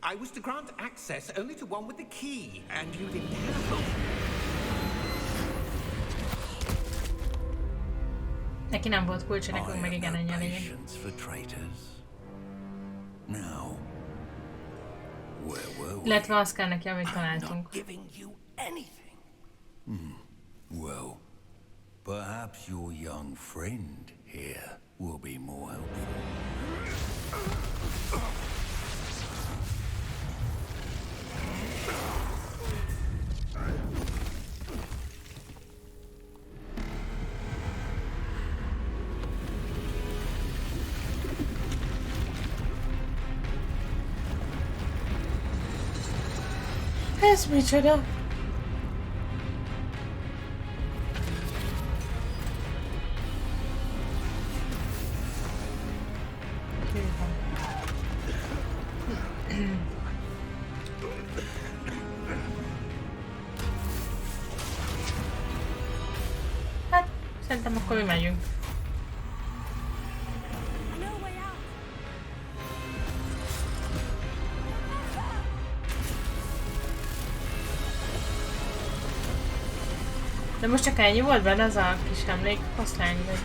I was to grant access only to one with the key, and you didn't have. Neki nem volt kulcsa, I nekünk meg have igen, no ennyi a lényeg. patience for traitors. Now, where were we? Illetve az kell neki, amit I'm találtunk. not giving you anything. Well, perhaps your young friend here will be more helpful. Ez micsoda? Hát, szerintem akkor mi megyünk. No way out. De most csak ennyi volt benne az a kis emlék, oszlány vagy.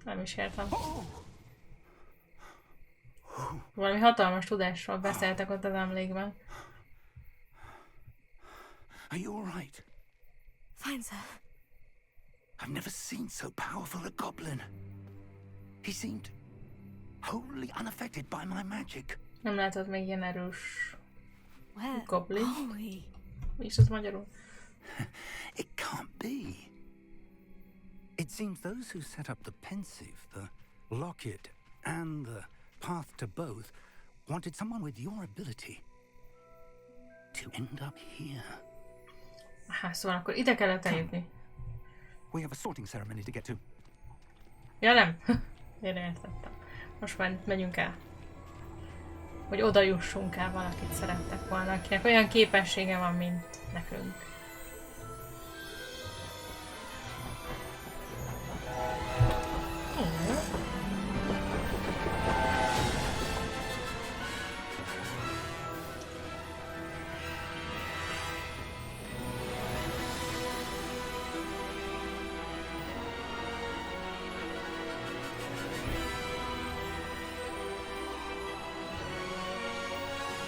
Nem is értem. Valami hatalmas tudásról beszéltek ott az emlékben. Are you all right? Fine, sir. I've never seen so powerful a goblin. He seemed wholly unaffected by my magic. Nem látod még ilyen erős Where goblin? are we? Mi is az magyarul? It can't be. It seems those who set up the pensive, the locket, and the path to both wanted someone with your ability to end up here. Aha, szóval akkor ide kellett eljutni. We have a sorting ceremony to get to. Ja nem? Én értettem. Most már megyünk el. Hogy oda jussunk el, valakit szerettek volna, akinek olyan képessége van, mint nekünk.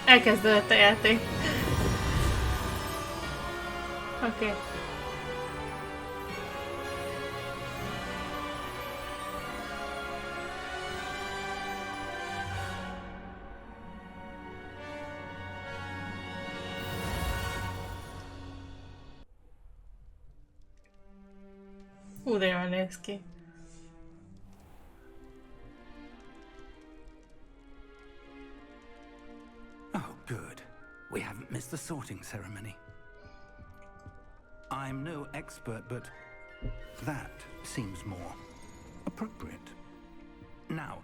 Elkezdődött a játék. Oké. Okay. De jól néz ki. Oh, good. We haven't missed the sorting ceremony. I'm no expert, but that seems more appropriate. Now,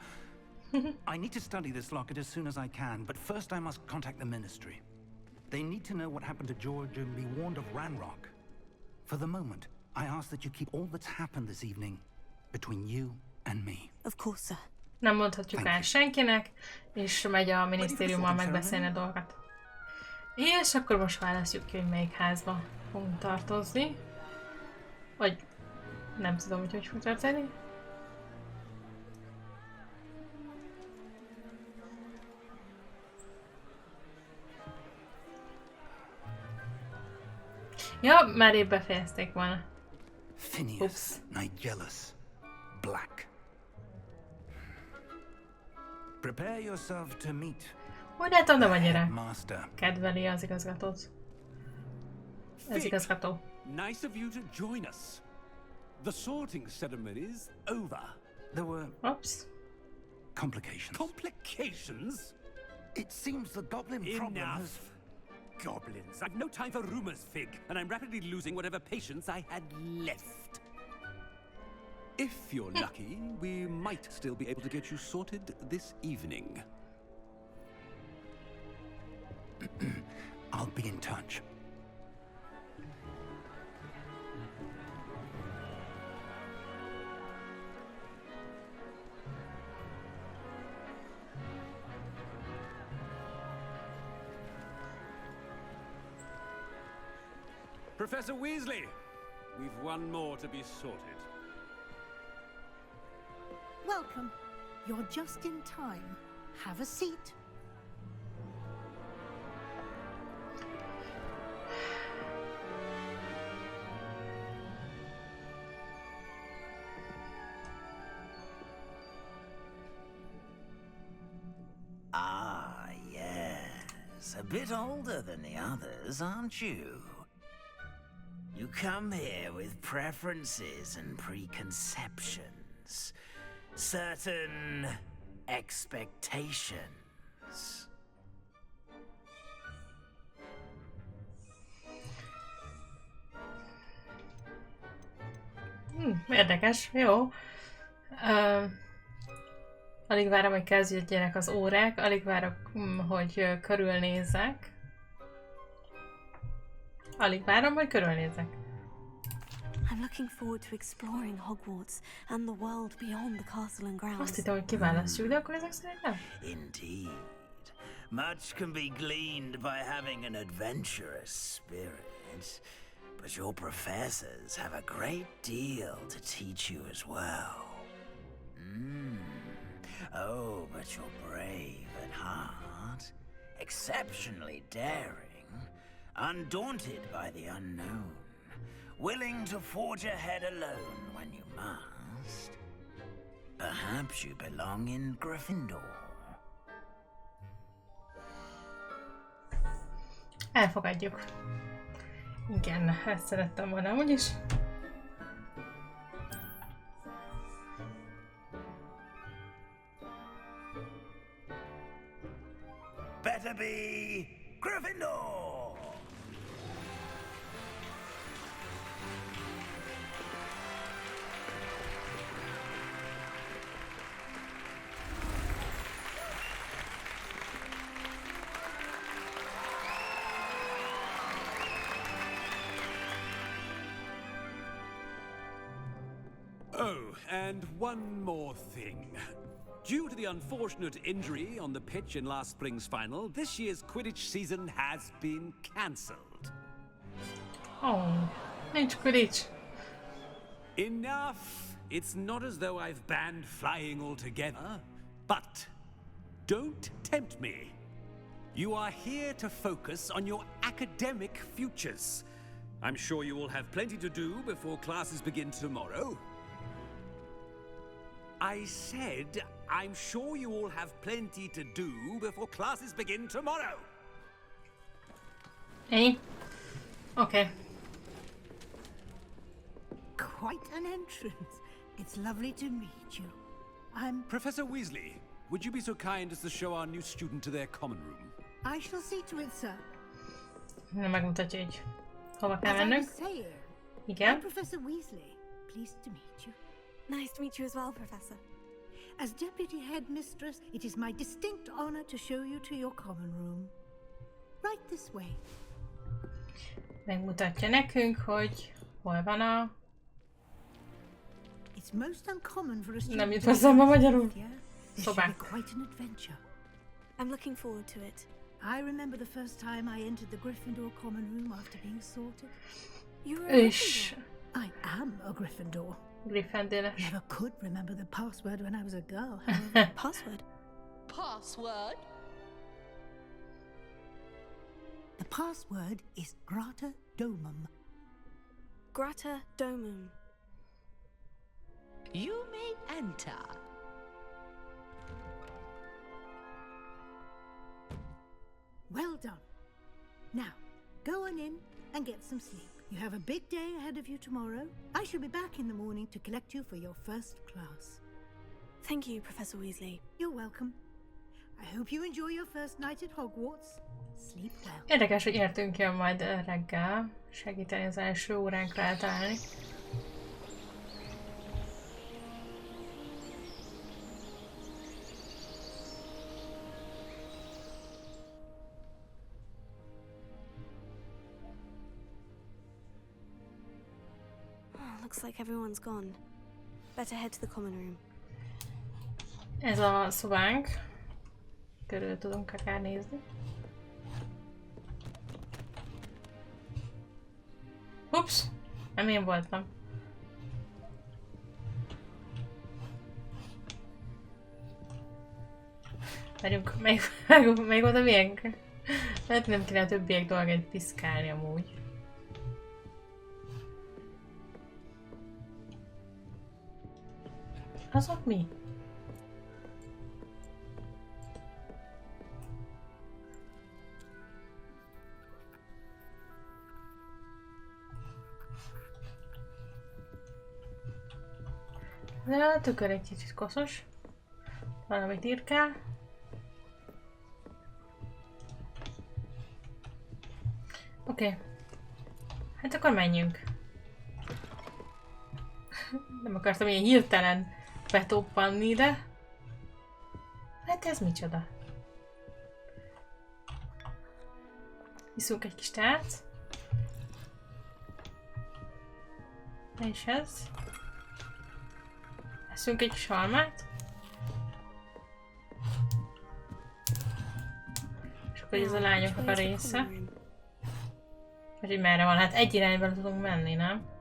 I need to study this locket as soon as I can, but first I must contact the Ministry. They need to know what happened to George and be warned of Ranrock. For the moment, I ask that you keep all that's happened this evening between you and me. Of course, sir. Nem mondhatjuk el senkinek, és megy a minisztériummal megbeszélni a dolgokat. És akkor most választjuk ki, hogy melyik házba fogunk tartozni. Vagy Nem tudom, hogy fog történni. Ja, már épp befejezték volna. Phineas, Oops. Nigellus, Black. Prepare yourself to meet Úgy látom, nem annyira Master. kedveli az igazgatót. Az igazgató. Nice of you to join us. The sorting ceremony's over. There were Oops. complications. Complications? It seems the goblin problem Enough. has... Goblins. I've no time for rumors, Fig, and I'm rapidly losing whatever patience I had left. If you're lucky, we might still be able to get you sorted this evening. I'll be in touch. Professor Weasley, we've one more to be sorted. Welcome. You're just in time. Have a seat. Ah, yes. A bit older than the others, aren't you? You come here with preferences and preconceptions. Certain expectations. Érdekes, jó. Alig várom, hogy kezdődjenek az órák, alig várok, hogy körülnézzek. Alig várom, hogy körülnézzek. I'm looking forward to exploring Hogwarts and the world beyond the castle and grounds. Azt hittem, hogy kiválasztjuk, de akkor ezek szerint nem. Indeed. Much can be gleaned by having an adventurous spirit, but your professors have a great deal to teach you as well. Oh, but you're brave at heart, exceptionally daring, undaunted by the unknown, willing to forge ahead alone when you must. Perhaps you belong in Gryffindor. Elfogadjuk. Igen, ezt szerettem volna úgyis. Better be Gryffindor! Oh, and one more thing. Due to the unfortunate injury on the pitch in last spring's final, this year's Quidditch season has been cancelled. Oh, nincs Quidditch. Enough! It's not as though I've banned flying altogether, but don't tempt me. You are here to focus on your academic futures. I'm sure you will have plenty to do before classes begin tomorrow. I said, I'm sure you all have plenty to do before classes begin tomorrow. Hey. Okay. Quite an entrance. It's lovely to meet you. I'm... Professor Weasley, would you be so kind as to show our new student to their common room? I shall see to it, sir. Na, megmutatja így. Hova kell As I mennünk? was saying, I'm Igen. Professor Weasley. Pleased to meet you. Nice to meet you as well, Professor. As Deputy Headmistress, it is my distinct honor to show you to your common room. Right this way. Megmutatja nekünk, hogy hol van a... It's most uncommon for a student Nem jut to hozzám a magyarul. here. This should be Szobák. quite an adventure. I'm looking forward to it. I remember the first time I entered the Gryffindor common room after being sorted. You're a És... I am a Gryffindor. Griffendéles. Never could remember the password when I was a girl, however. Password? Password? The password is Grata Domum. Grata Domum. You may enter. Well done. Now, go on in and get some sleep. You have a big day ahead of you tomorrow. I shall be back in the morning to collect you for your first class. Thank you, Professor Weasley. You're welcome. I hope you enjoy your first night at Hogwarts. Sleep well. Érdekes, hogy értünk jön majd reggel segíteni az első óránkra eltalálni. Looks like everyone's gone. Better head to the common room. Ez a szobánk. Körül tudunk akár nézni. Ups! Nem én voltam. Várjunk, még oda miénk? Lehet nem kéne a többiek dolgait piszkálni amúgy. Azok mi? De a tükör egy kicsit koszos. Valamit írkál. Oké. Hát akkor menjünk. Nem akartam ilyen hirtelen betoppanni ide. Hát ez micsoda? Iszunk egy kis tát. És ez. Eszünk egy kis almát. És akkor ez a lányoknak a része. Vagy hogy merre van? Hát egy irányba tudunk menni, nem?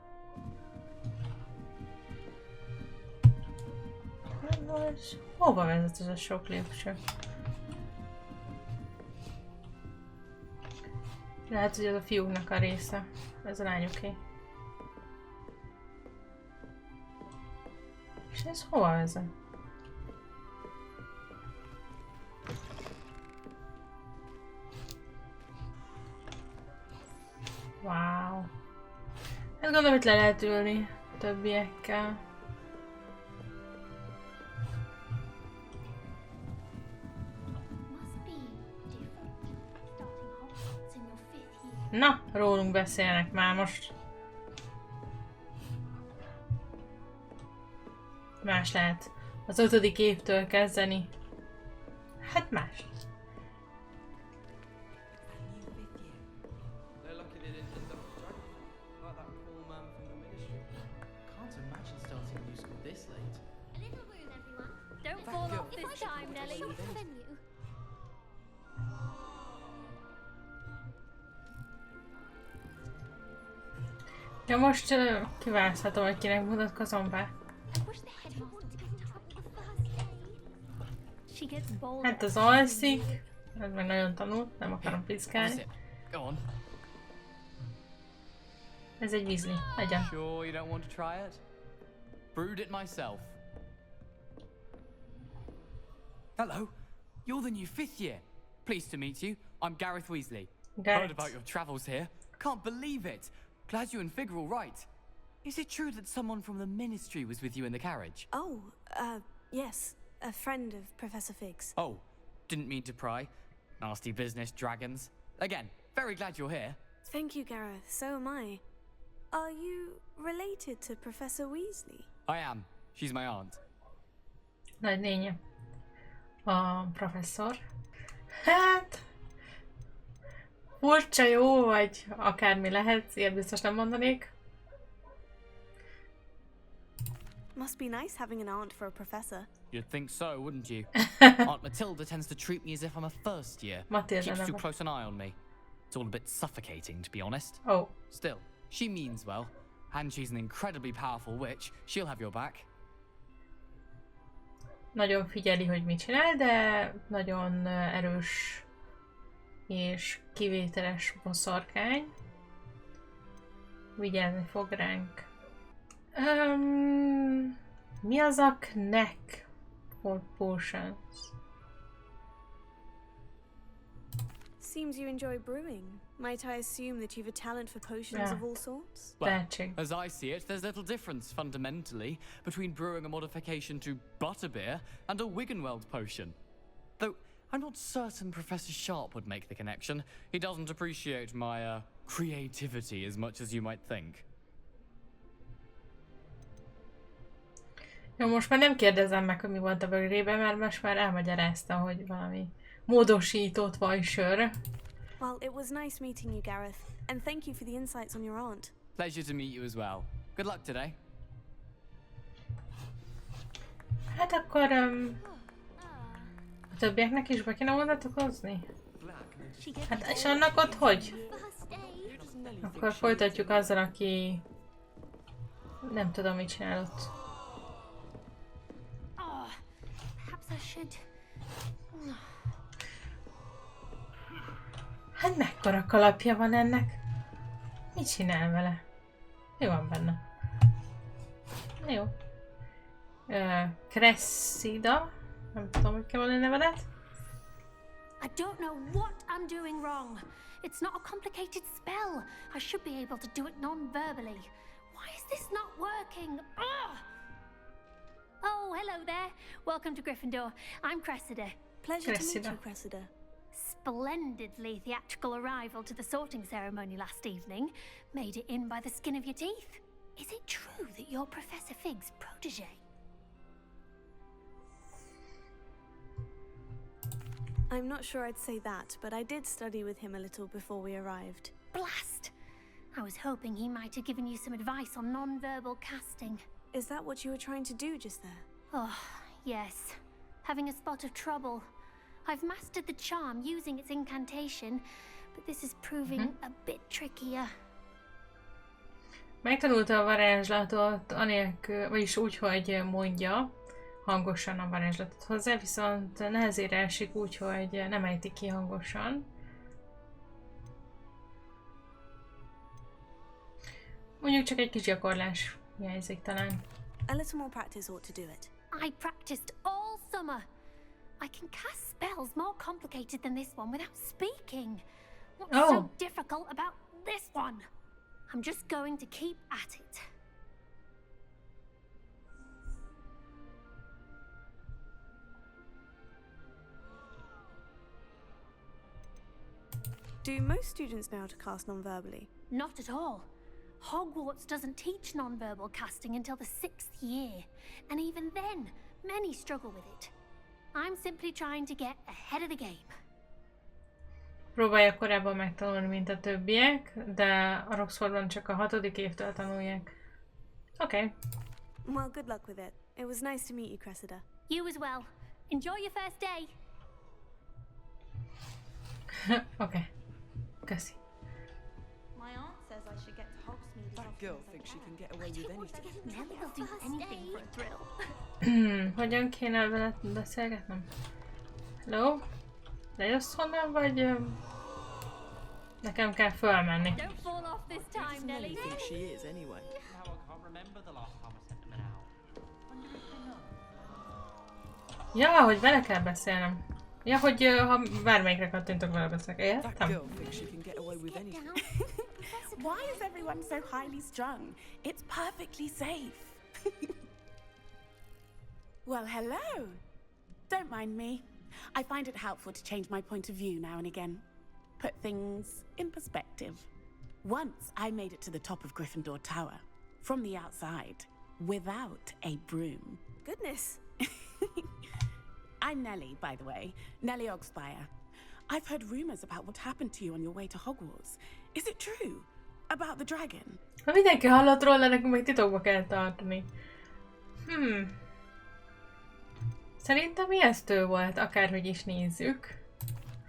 Hova vezet ez a sok lépcső? Lehet, hogy ez a fiúknak a része. Ez a lányoké. És ez hova vezet? Wow. Hát gondolom, itt le lehet ülni a többiekkel. Na, rólunk beszélnek már most. Más lehet. Az 5. évtől kezdeni. Hát más. Ja, most kiválaszthatom, hogy kinek mutatkozom be. Hát az alszik. Ez meg nagyon tanult, nem akarom piszkálni. Ez egy Weasley, legyen. Sure you don't want to try it? Brewed it myself. Hello, you're the new 5th year. Pleased to meet you. I'm Gareth Weasley. Heard about your travels here. Can't believe it. Glad you and Fig are all right. Is it true that someone from the Ministry was with you in the carriage? Oh, yes. A friend of Professor Fig's. Oh, didn't mean to pry. Nasty business, dragons. Again, very glad you're here. Thank you, Gareth. So am I. Are you related to Professor Weasley? I am. She's my aunt. Nagynénye. A professzor. Hát... Furcsa, jó, vagy akármi lehet, ilyet biztos nem mondanék. Must be nice having an aunt for a professor. You'd think so, wouldn't you? Aunt Matilda tends to treat me as if I'm a first year. Keeps too close an eye on me. It's all a bit suffocating, to be honest. Oh. Still, she means well. And she's an incredibly powerful witch. She'll have your back. Nagyon figyeli, hogy mit csinál, de nagyon erős és kivételes boszorkány. Vigyázni fog ránk. Mi az a knack for potions? Seems you enjoy brewing. Might I assume that you've a talent for potions of all sorts? Well, as I see it, there's little difference fundamentally between brewing a modification to butterbeer and a Wiggenweld potion. Though I'm not certain Professor Sharp would make the connection. He doesn't appreciate my creativity as much as you might think. Jó, most már nem kérdezem meg, hogy mi volt a bögrében, mert most már elmagyarázta, hogy valami módosított vajsör. Well, it was nice meeting you, Gareth, and thank you for the insights on your aunt. Pleasure to meet you as well. Good luck today. Hát akkor a többieknek is be kéne mutatkozni? Hát és annak ott hogy? Akkor folytatjuk azzal, aki nem tudom, mit csinál ott. Hát mekkora kalapja van ennek? Mit csinál vele? Mi van benne? Jó. Cressida. Nem tudom, hogy kell mondani nevedet. I don't know what I'm doing wrong. It's not a complicated spell. I should be able to do it non-verbally. Why is this not working? Ugh! Oh, hello there. Welcome to Gryffindor. I'm Cressida. Pleasure to meet you, Cressida. Splendidly theatrical arrival to the sorting ceremony last evening. Made it in by the skin of your teeth. Is it true that you're Professor Fig's protege? I'm not sure I'd say that, but I did study with him a little before we arrived. Blast! I was hoping he might have given you some advice on non-verbal casting. Is that what you were trying to do just there? Oh, yes. Having a spot of trouble. I've mastered the charm using its incantation, but this is proving a bit trickier. Megtanulta a varázslatot anélkül, vagyis úgy, hogy mondja hangosan a varázslatot hozzá, viszont nehezére esik úgy, hogy nem ejti ki hangosan. Mondjuk csak egy kis gyakorlás hiányzik talán. A little more practice ought to do it. I practiced all summer. I can cast spells more complicated than this one without speaking. What's so difficult about this one? I'm just going to keep at it. Do most students know how to cast non-verbally? Not at all. Hogwarts doesn't teach non-verbal casting until the 6th year, and even then, many struggle with it. I'm simply trying to get ahead of the game. Próbálja korábban megtanulni, mint a többiek, de a Roxfortban csak a 6. évtől tanulják. Okay. Well, good luck with it. It was nice to meet you, Cressida. You as well. Enjoy your first day. Okay. Köszi. My aunt says I should get to Hogsmeade. That girl thinks she can get away with anything. Never do anything for a thrill. Hogyan kéne veled beszélgetnem? Hello? Lejössz honnan, vagy nekem kell fölmenni? Don't fall off this time, Nelly. I think she is anyway. Now I can't remember the last time I sent them an out. Ja, hogy vele kell beszélnem. Ja, hogy ha bármelyikre kattintok, vele beszélek. Értem? Why is everyone so highly strung? It's perfectly safe. Well, hello. Don't mind me. I find it helpful to change my point of view now and again. Put things in perspective. Once I made it to the top of Gryffindor Tower, from the outside, without a broom. Goodness. I'm Nellie, by the way. Nellie Ogspire. I've heard rumors about what happened to you on your way to Hogwarts. Is it true? About the dragon? Ha mindenki hallott róla, nekünk még titokba kell tartani. Szerintem ijesztő volt, akárhogy is nézzük.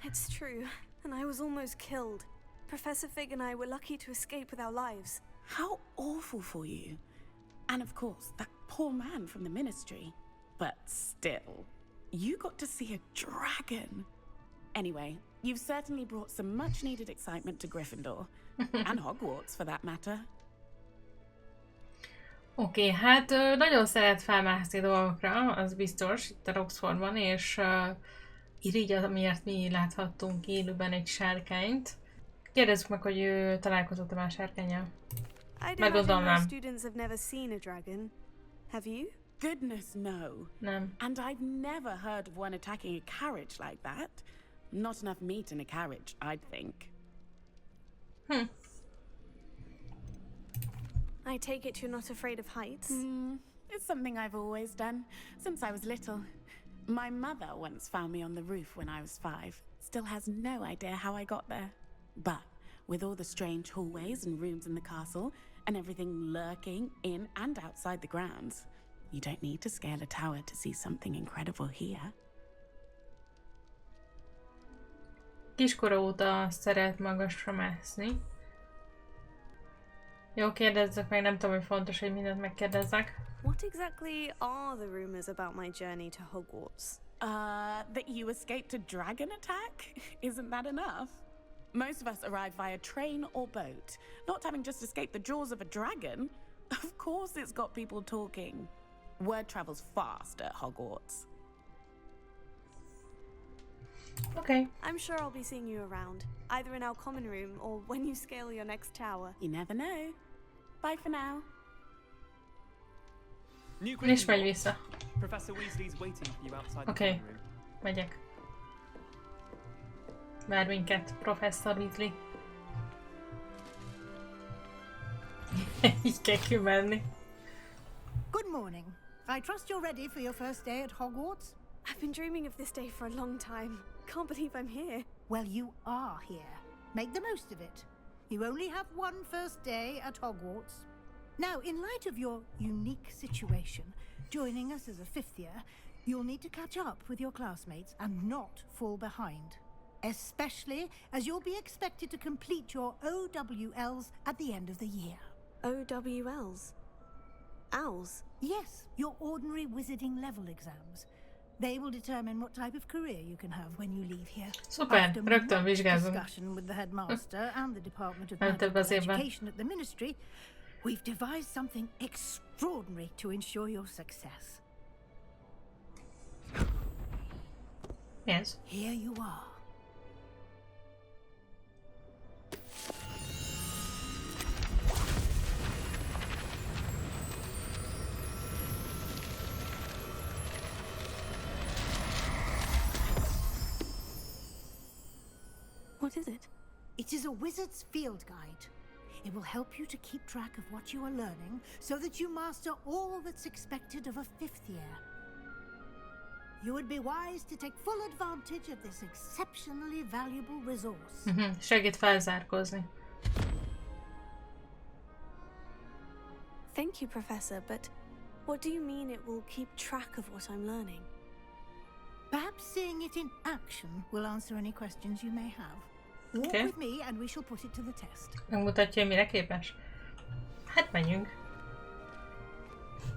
It's true, and I was almost killed. Professor Fig and I were lucky to escape with our lives. How awful for you. And of course, that poor man from the ministry. But still, you got to see a dragon. Anyway, you've certainly brought some much-needed excitement to Gryffindor. And Hogwarts, for that matter. Oké, hát nagyon szeret felmászni dolgokra, az biztos, itt a Roxfortban, és irigy, amiért mi láthattunk élőben egy sárkányt. Kérdezzük meg, hogy ő találkozott a más sárkánnyal. Meggondolom, nem. Students have never seen a dragon. Have you? Goodness, no. Nem. And I've never heard of one attacking a carriage like that. Not enough meat in a carriage, I'd think. I take it you're not afraid of heights? It's something I've always done, since I was little. My mother once found me on the roof when I was 5. Still has no idea how I got there. But with all the strange hallways and rooms in the castle, and everything lurking in and outside the grounds, you don't need to scale a tower to see something incredible here. Kiskora óta szeret magasra mászni. Jó, kérdezzek meg, nem tudom, hogy fontos, hogy mindent megkérdezzek. What exactly are the rumors about my journey to Hogwarts? That you escaped a dragon attack? Isn't that enough? Most of us arrive via train or boat, not having just escaped the jaws of a dragon. Of course it's got people talking. Word travels fast at Hogwarts. Okay. I'm sure I'll be seeing you around, either in our common room or when you scale your next tower. You never know. Bye for now. És megy vissza. Professor Weasley's waiting for you outside the Oké, common room. megyek. Vár minket, Professor Weasley. Így kell kimenni. Good morning. I trust you're ready for your first day at Hogwarts? I've been dreaming of this day for a long time. Can't believe I'm here. Well, you are here. Make the most of it. You only have one first day at Hogwarts. Now, in light of your unique situation, joining us as a 5th year, you'll need to catch up with your classmates and not fall behind. Especially as you'll be expected to complete your OWLs at the end of the year. OWLs? Owls? Yes, your ordinary wizarding level exams. They will determine what type of career you can have when you leave here. Szuper, rögtön vizsgázunk. Discussion with the headmaster and the Department of Magical Education at the Ministry, we've devised something extraordinary to ensure your success. Yes. Here you are. What is it? It is a wizard's field guide. It will help you to keep track of what you are learning so that you master all that's expected of a 5th year. You would be wise to take full advantage of this exceptionally valuable resource. Segít felzárkózni. Thank you, Professor, but what do you mean it will keep track of what I'm learning? Perhaps seeing it in action will answer any questions you may have. Walk with me and we shall put it to the test. Megmutatja, mire képes. Hát menjünk.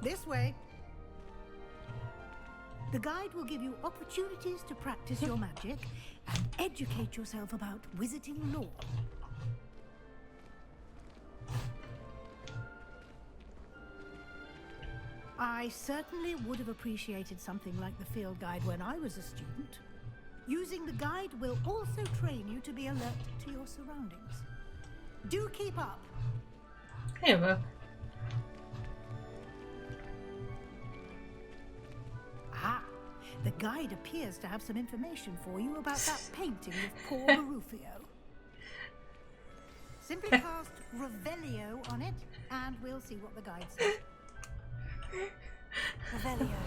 This way. The guide will give you opportunities to practice your magic and educate yourself about wizarding lore. I certainly would have appreciated something like the field guide when I was a student. Using the guide will also train you to be alert to your surroundings. Do keep up. Jövök. Ah, the guide appears to have some information for you about that painting of Paul Marufio. Simply cast Revelio on it, and we'll see what the guide says. Revelio.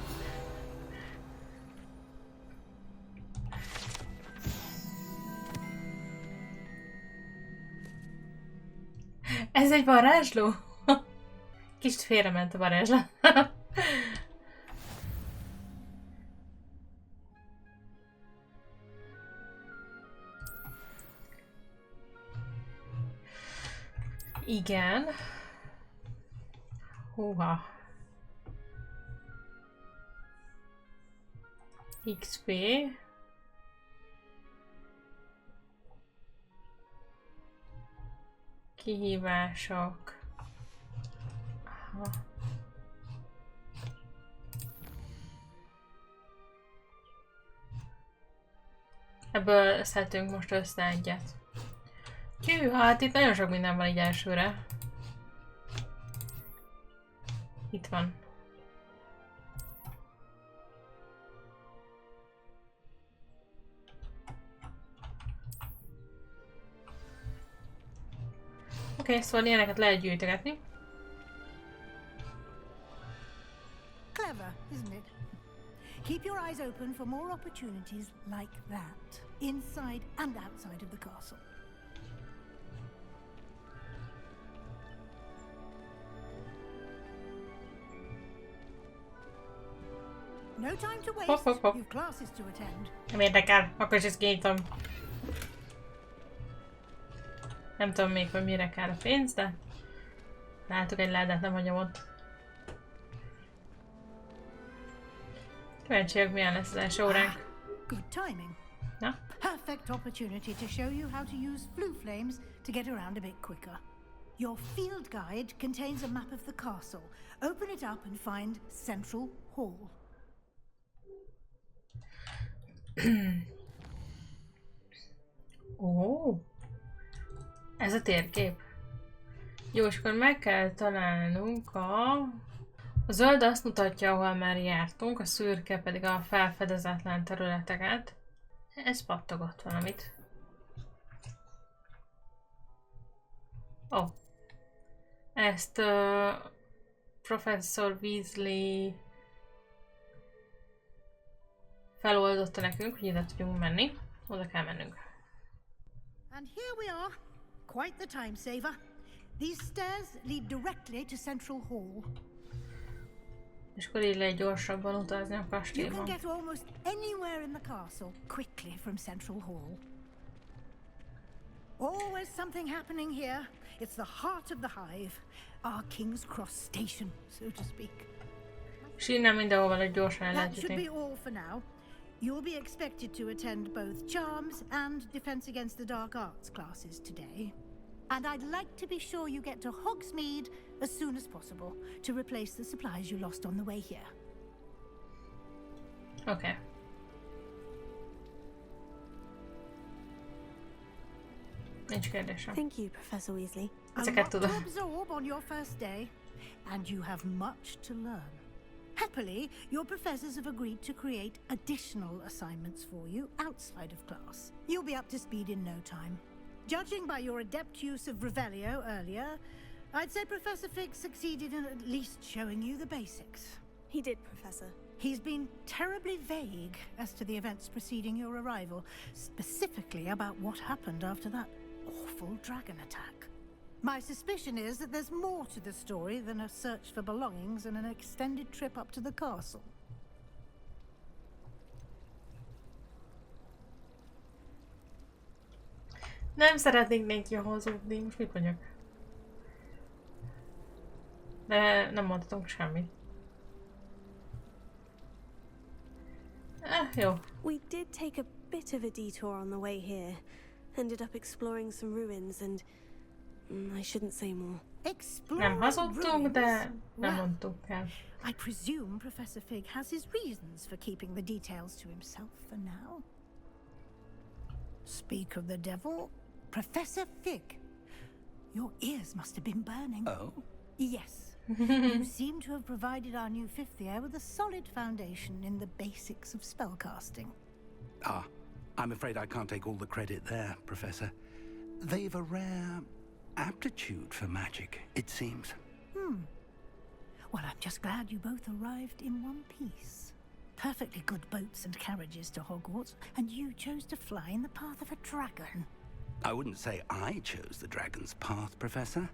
Ez egy varázsló? Kicsit félrement a varázslat. Igen. Húha. XP. Kihívások. Aha. Ebből szedtünk most össze egyet. Hű, hát itt nagyon sok minden van így elsőre. Itt van. Oké, szóval ilyeneket lehet gyűjtögetni. Clever, isn't it? Keep your eyes open for more opportunities like that, inside and outside of the castle. No time to waste. You've classes to attend. Nem érdekel, akkor is ezt kinyitom. Nem tudom még, hogy mire kell a pénz, de látok egy ládát, nem hagyom ott. Kíváncsi vagyok, milyen lesz az első óránk. Good timing. Na? Perfect opportunity to show you how to use flue flames to get around a bit quicker. Your field guide contains a map of the castle. Open it up and find Central Hall. Ó, ez a térkép. Jó, és akkor meg kell találnunk a zöld azt mutatja, ahol már jártunk, a szürke pedig a felfedezetlen területeket. Ez pattogott valamit. Ó. Ezt Professor Weasley feloldotta nekünk, hogy ide tudjunk menni. Oda kell mennünk. And here we are. Quite the time saver. These stairs lead directly to Central Hall. És akkor így lehet gyorsabban utazni a kastélyban. You can get almost anywhere in the castle quickly from Central Hall. Always something happening here. It's the heart of the hive. Our King's Cross station, so to speak. És innen mindenhol egy gyorsan el lehet That should jutni. be all for now. You'll be expected to attend both Charms and Defense Against the Dark Arts classes today. And I'd like to be sure you get to Hogsmeade as soon as possible to replace the supplies you lost on the way here. Okay. Nincs kérdésem. Thank you, Professor Weasley. Ezeket A lot to tudom. absorb on your first day, and you have much to learn. Happily, your professors have agreed to create additional assignments for you outside of class. You'll be up to speed in no time. Judging by your adept use of Revelio earlier, I'd say Professor Fig succeeded in at least showing you the basics. He did, Professor. He's been terribly vague as to the events preceding your arrival, specifically about what happened after that awful dragon attack. My suspicion is that there's more to the story than a search for belongings and an extended trip up to the castle. Nem szeretnék neki hazudni, most mit mondjak? De nem mondhatunk semmit. Jó. We did take a bit of a detour on the way here. Ended up exploring some ruins and I shouldn't say more. Nem hazudtunk, de nem mondtuk el. I presume Professor Fig has his reasons for keeping the details to himself for now. Speak of the devil, Professor Fig. Your ears must have been burning. Oh? Yes. You seem to have provided our new fifth year with a solid foundation in the basics of spellcasting. Ah, I'm afraid I can't take all the credit there, Professor. They've a rare aptitude for magic, it seems. Well, I'm just glad you both arrived in one piece. Perfectly good boats and carriages to Hogwarts, and you chose to fly in the path of a dragon. I wouldn't say I chose the dragon's path, Professor.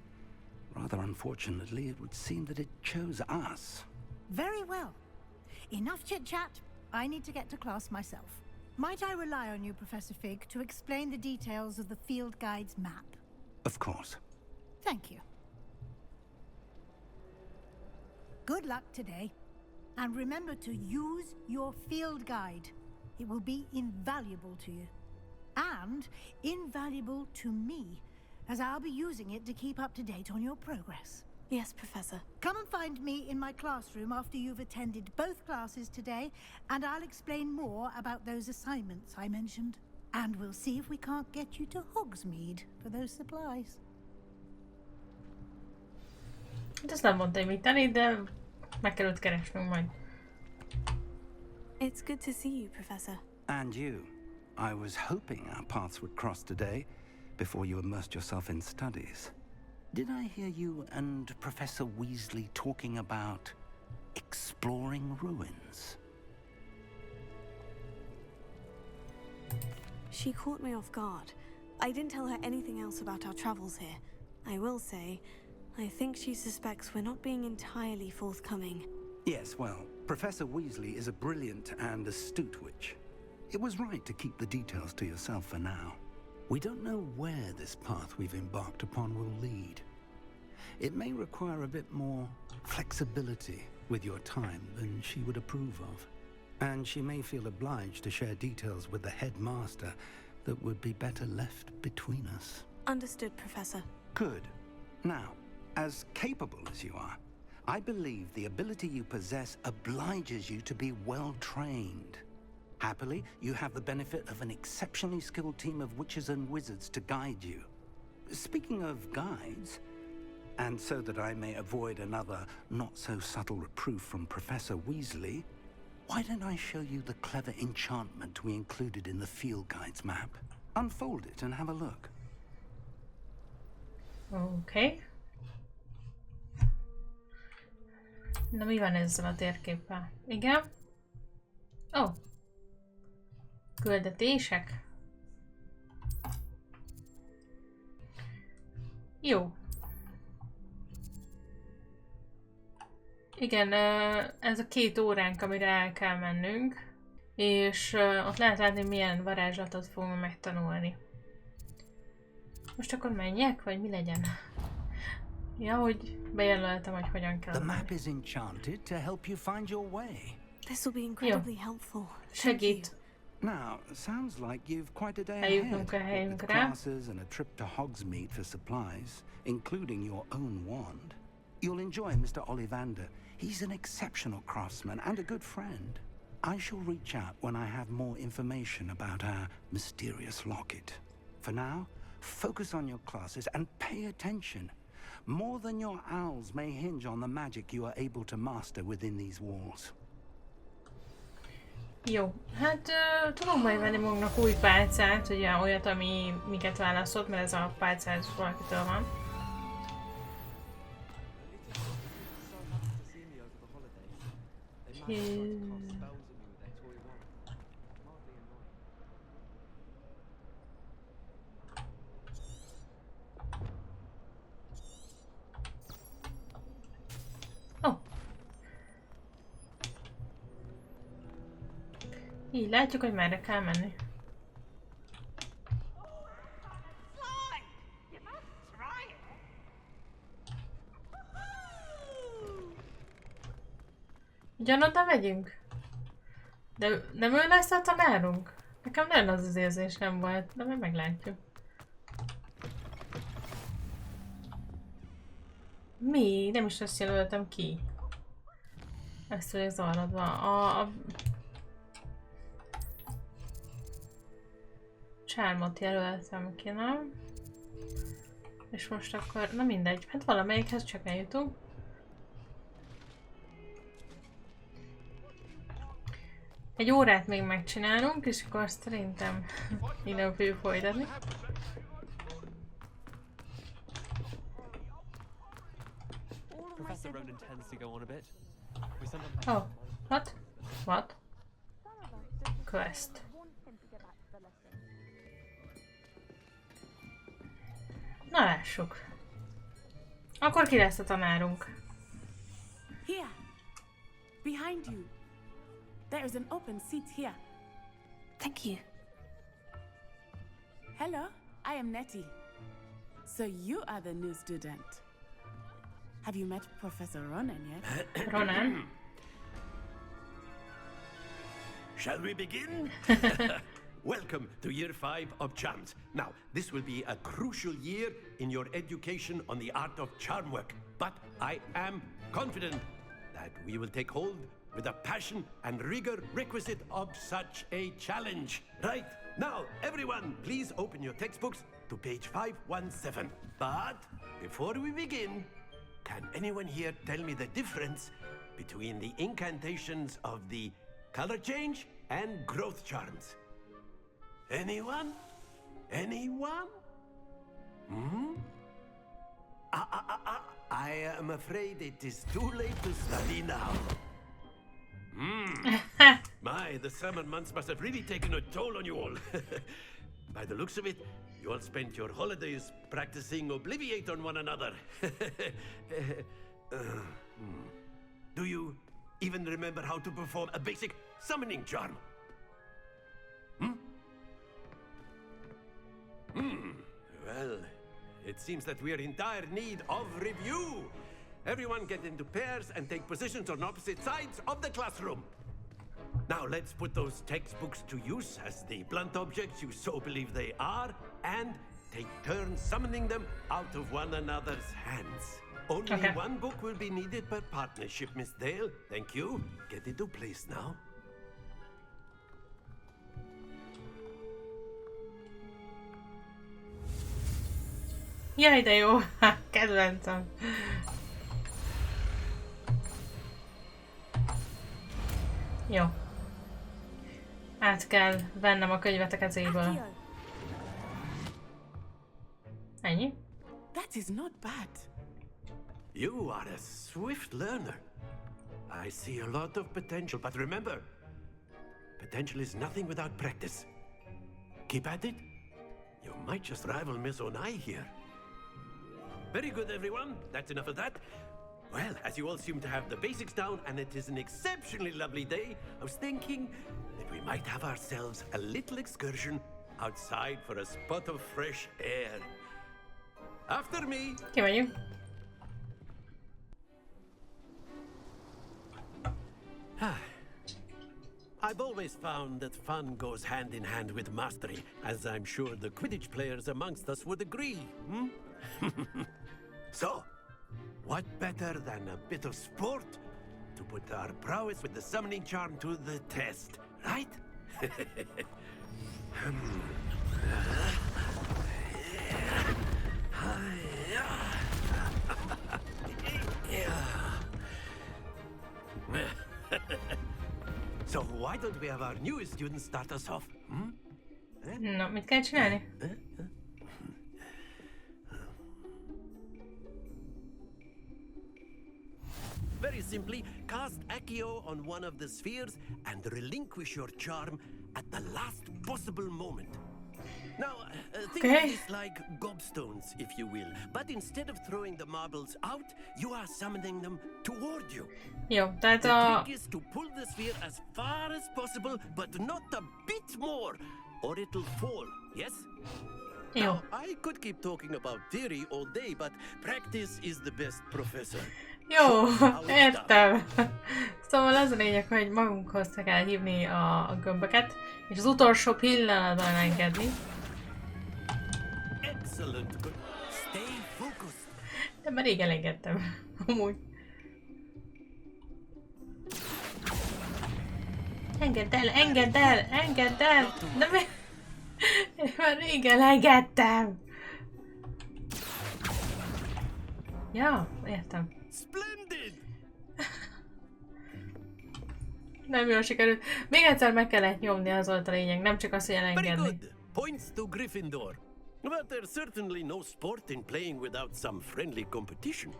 Rather unfortunately, it would seem that it chose us. Very well. Enough chit-chat. I need to get to class myself. Might I rely on you, Professor Fig, to explain the details of the field guide's map? Of course. Thank you. Good luck today. And remember to use your field guide. It will be invaluable to you. And invaluable to me, as I'll be using it to keep up to date on your progress. Yes, Professor. Come and find me in my classroom after you've attended both classes today, and I'll explain more about those assignments I mentioned. And we'll see if we can't get you to Hogsmeade for those supplies. Ezt nem mondta, hogy mit tanít, de meg kell őt keresnünk majd. It's good to see you, Professor. And you. I was hoping our paths would cross today, before you immersed yourself in studies. Did I hear you and Professor Weasley talking about exploring ruins? She caught me off guard. I didn't tell her anything else about our travels here. I will say, I think she suspects we're not being entirely forthcoming. Yes, well, Professor Weasley is a brilliant and astute witch. It was right to keep the details to yourself for now. We don't know where this path we've embarked upon will lead. It may require a bit more flexibility with your time than she would approve of. And she may feel obliged to share details with the headmaster that would be better left between us. Understood, Professor. Good. Now, as capable as you are, I believe the ability you possess obliges you to be well trained. Happily, you have the benefit of an exceptionally skilled team of witches and wizards to guide you. Speaking of guides, and so that I may avoid another not-so-subtle reproof from Professor Weasley, why don't I show you the clever enchantment we included in the field guide's map? Unfold it and have a look. Okay. Na, mi van ezzel a térképpel? Igen? Ó. Oh. Küldetések. Jó. Igen, ez a 2 óránk, amire el kell mennünk, és ott lehet látni, milyen varázslatot fogunk megtanulni. Most akkor menjek, vagy mi legyen? Ja, hogy bejelöltem, hogy hogyan kell. The map is enchanted to help you find your way. This will be incredibly helpful. Segít. Now, sounds like you've quite a day ahead, with classes and a trip to Hogsmeade for supplies, including your own wand. You'll enjoy Mr. Ollivander. He's an exceptional craftsman and a good friend. I shall reach out when I have more information about our mysterious locket. For now, focus on your classes and pay attention. More than your owls may hinge on the magic you are able to master within these walls. Jó, hát tudom majd venni magunknak új pálcát, ugye olyat, ami miket választott, mert ez a pálca ez valakitől van. Így látjuk, hogy merre kell menni. Ugyanoda megyünk? De nem ő lesz a tanárunk? Nekem nem az az érzés nem volt, de majd meglátjuk. Mi? Nem is azt jelöltem ki. Ezt vagyok zavarodva. A Charmot jelöltem ki, nem? És most akkor, na mindegy, hát valamelyikhez csak eljutunk. Egy órát még megcsinálunk, és akkor szerintem innen fogjuk folytatni. Oh, what? What? Quest. Na lássuk. Akkor ki lesz a tanárunk? Here. Behind you. There is an open seat here. Thank you. Hello, I am Nettie. So you are the new student. Have you met Professor Ronan yet? Ronan? Shall we begin? Welcome to year 5 of charms. Now, this will be a crucial year in your education on the art of charm work. But I am confident that we will take hold with the passion and rigor requisite of such a challenge. Right, now, everyone, please open your textbooks to page 517. But before we begin, can anyone here tell me the difference between the incantations of the color change and growth charms? Anyone? Anyone? Hmm? I am afraid it is too late to study now. My, the summer months must have really taken a toll on you all. By the looks of it, you all spent your holidays practicing Obliviate on one another. Do you even remember how to perform a basic summoning charm? Well, it seems that we are in dire need of review. Everyone get into pairs and take positions on opposite sides of the classroom. Now let's put those textbooks to use as the blunt objects you so believe they are, and take turns summoning them out of one another's hands. Only one book will be needed per partnership, Miss Dale. Thank you. Get into place now. Jaj, de jó! Kedvencem! Jó. Át kell vennem a könyvet a kezéből. Ennyi? That is not bad. You are a swift learner. I see a lot of potential, but remember, potential is nothing without practice. Keep at it. You might just rival Miss Onai here. Very good, everyone. That's enough of that. Well, as you all seem to have the basics down, and it is an exceptionally lovely day, I was thinking that we might have ourselves a little excursion outside for a spot of fresh air. After me. Ki vagyunk. I've always found that fun goes hand in hand with mastery, as I'm sure the Quidditch players amongst us would agree. So, what better than a bit of sport to put our prowess with the summoning charm to the test, right? So why don't we have our newest student start us off? Na, mit kell csinálni? Very simply, cast Accio on one of the spheres and relinquish your charm at the last possible moment. Now, think of this like gobstones, if you will. But instead of throwing the marbles out, you are summoning them toward you. Jó, tehát The trick is to pull the sphere as far as possible, but not a bit more, or it'll fall, yes? Now, I could keep talking about theory all day, but practice is the best professor. Jó, értem. Szóval az a lényeg, hogy magunkhoz kell hívni a gömböket, és az utolsó pillanatban engedni. De már rég elengedtem, amúgy. Engedd el, engedd el, engedd el! De mi? Én már rég elengedtem! Ja, értem. Nem jól sikerült. Még egyszer meg kellett nyomni, az volt a lényeg, nem csak az, hogy elengedni. Points to Gryffindor. But there's certainly no sport in playing without some friendly competition.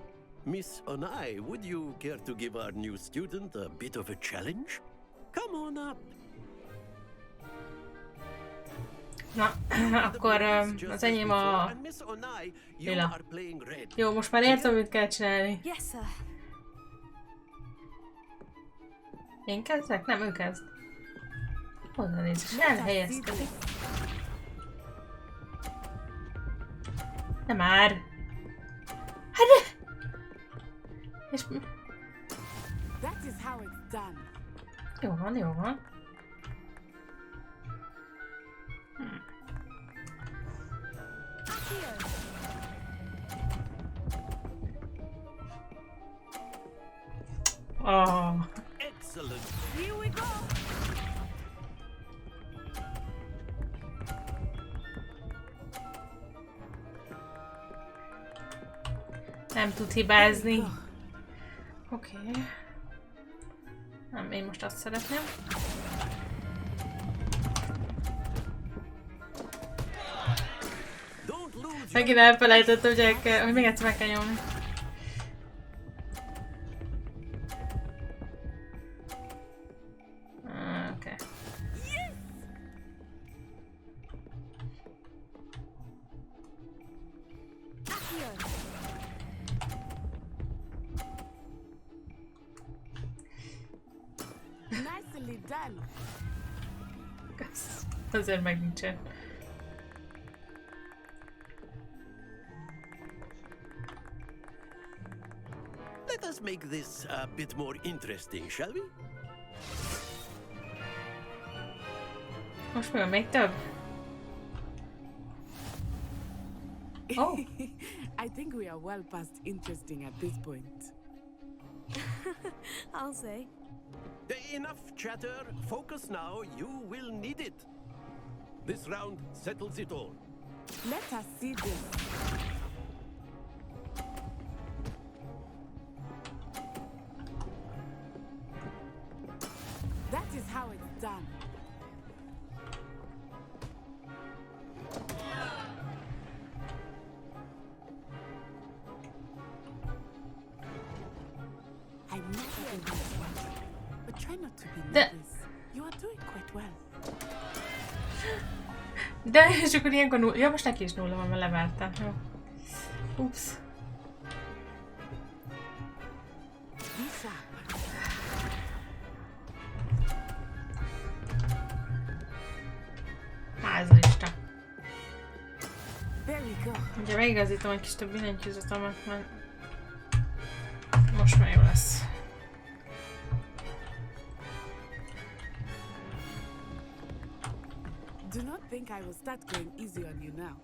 Miss Onai, would you care to give our new student a bit of a challenge? Come on up. Na, akkor az enyém a lila. Jó, most már értem, mit kell csinálni. Yes, sir. Én kezdek? Nem, ő kezd. Honnan nézd? Elhelyezkedik. De már! Hát de... És... That is how it's done. Jó van, jó van. Oh. Excellent. Here we go. Nem tud hibázni. Oké. Nem, én most azt szeretném. Megint elfelejtettem, hogy még egyszer meg kell nyomni. Oké. Nicely done. Azért meg nincsen. Let us make this a bit more interesting, shall we? Most még még több? Oh. I think we are well past interesting at this point. I'll say. Enough chatter. Focus now. You will need it. This round settles it all. Let us see this. That is how it's done. I never do this one, but try not to be nervous. You are doing quite well. De és akkor ilyenkor nulla. Ja, most neki is nulla van, mert levertem. Jó. Ups. Házalista. Ugye megigazítom egy kis több billentyűzetemet, mert most már jó lesz. Do not think I will start going easy on you now.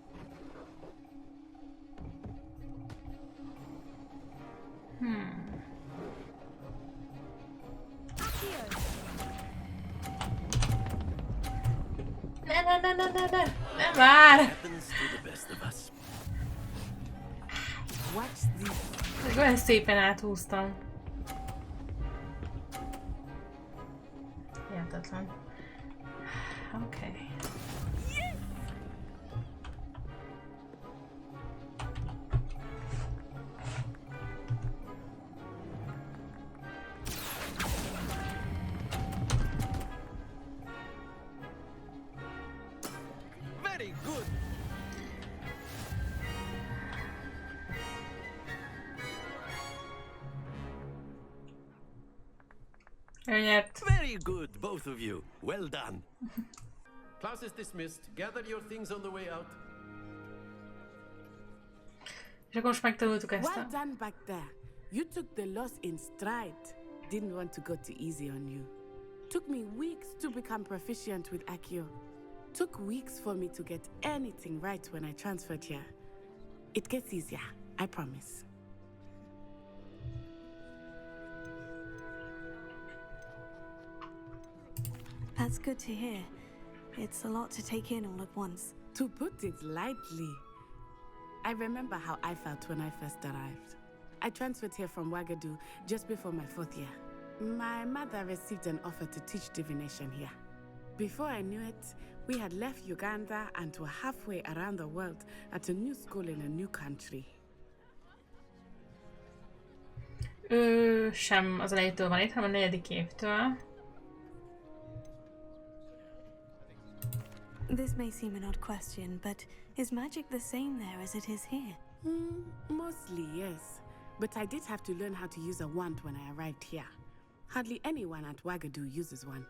Ne vár! Watch this. Olyan szépen áthúztam. Hihetetlen. Oké. Very good. Very good, both of you. Well done. Class is dismissed. Gather your things on the way out. És akkor most megtanultuk ezt. Well done back there. You took the loss in stride. Didn't want to go too easy on you. Took me weeks to become proficient with Accio. Took weeks for me to get anything right when I transferred here. It gets easier, I promise. That's good to hear. It's a lot to take in all at once. To put it lightly, I remember how I felt when I first arrived. I transferred here from Wagadu just before my 4th year. My mother received an offer to teach divination here. Before I knew it, we had left Uganda and were halfway around the world at a new school in a new country. Sem az elejétől van itt, hanem a 4. évtől. This may seem an odd question, but is magic the same there as it is here? Mostly, yes. But I did have to learn how to use a wand when I arrived here. Hardly anyone at Wagadu uses one.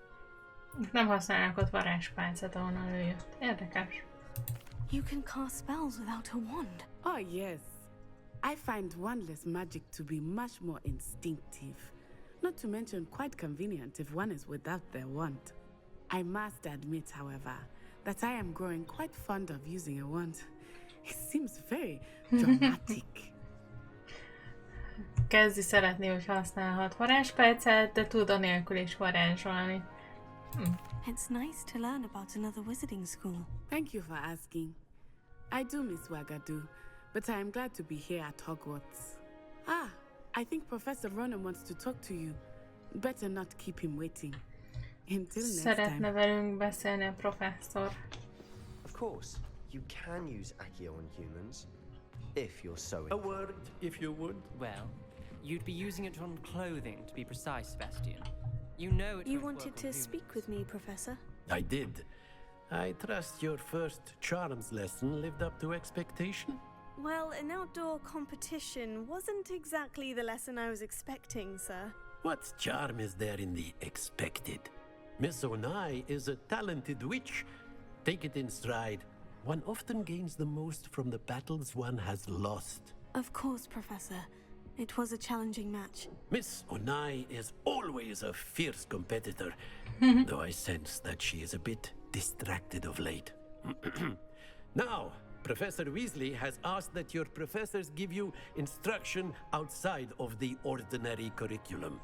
Nem használnak ott varázspálcát, ahonnan ő jött. Érdekes. You can cast spells without a wand. Oh, yes. I find wandless magic to be much more instinctive, not to mention quite convenient if one is without their wand. I must admit, however, that I am growing quite fond of using a wand. It seems very dramatic. Kezdi szeretni, hogy használhat varázspálcát, de tud anélkül is varázsolni. It's nice to learn about another wizarding school. Thank you for asking. I do miss Wagadu, but I am glad to be here at Hogwarts. Ah, I think Professor Ronan wants to talk to you. Better not keep him waiting. Until next time. Szeretne velünk beszélni a professzor. Of course, you can use Accio on humans, if you're so A word, if you would. Well, you'd be using it on clothing, to be precise, Sebastian. You know it. You wanted to speak with me, Professor? I did. I trust your first charms lesson lived up to expectation? Well, an outdoor competition wasn't exactly the lesson I was expecting, sir. What charm is there in the expected? Miss Onai is a talented witch. Take it in stride. One often gains the most from the battles one has lost. Of course, Professor. It was a challenging match. Miss Onai is always a fierce competitor, though I sense that she is a bit distracted of late. Now, Professor Weasley has asked that your professors give you instruction outside of the ordinary curriculum.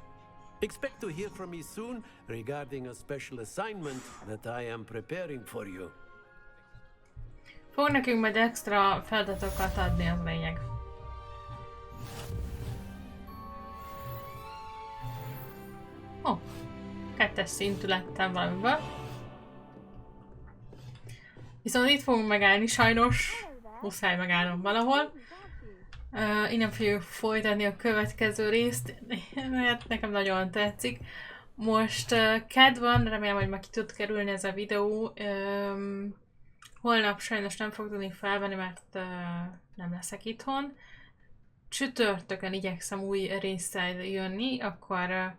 Expect to hear from me soon regarding a special assignment that I am preparing for you. Fog nekünk majd extra feladatokat adni, az lényeg. Ó, 2-es szintű lettem valamiből. Viszont itt fogunk megállni, sajnos. Muszáj megállnom valahol. Innen fogjuk folytatni a következő részt, mert nekem nagyon tetszik. Most kedd van, remélem, hogy meg ki tud kerülni ez a videó. Holnap sajnos nem fog tudni felvenni, mert nem leszek itthon. Csütörtökön igyekszem új résszel jönni, akkor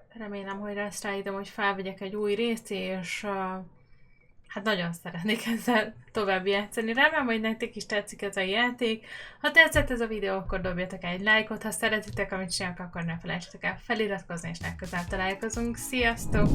remélem, hogy lesz rá időm, hogy felvegyek egy új részt, és hát nagyon szeretnék ezzel tovább játszani. Remélem, hogy nektek is tetszik ez a játék. Ha tetszett ez a videó, akkor dobjatok egy lájkot. Ha szeretitek, amit csinálok, akkor ne felejtsetek el feliratkozni, és legközelebb találkozunk. Sziasztok!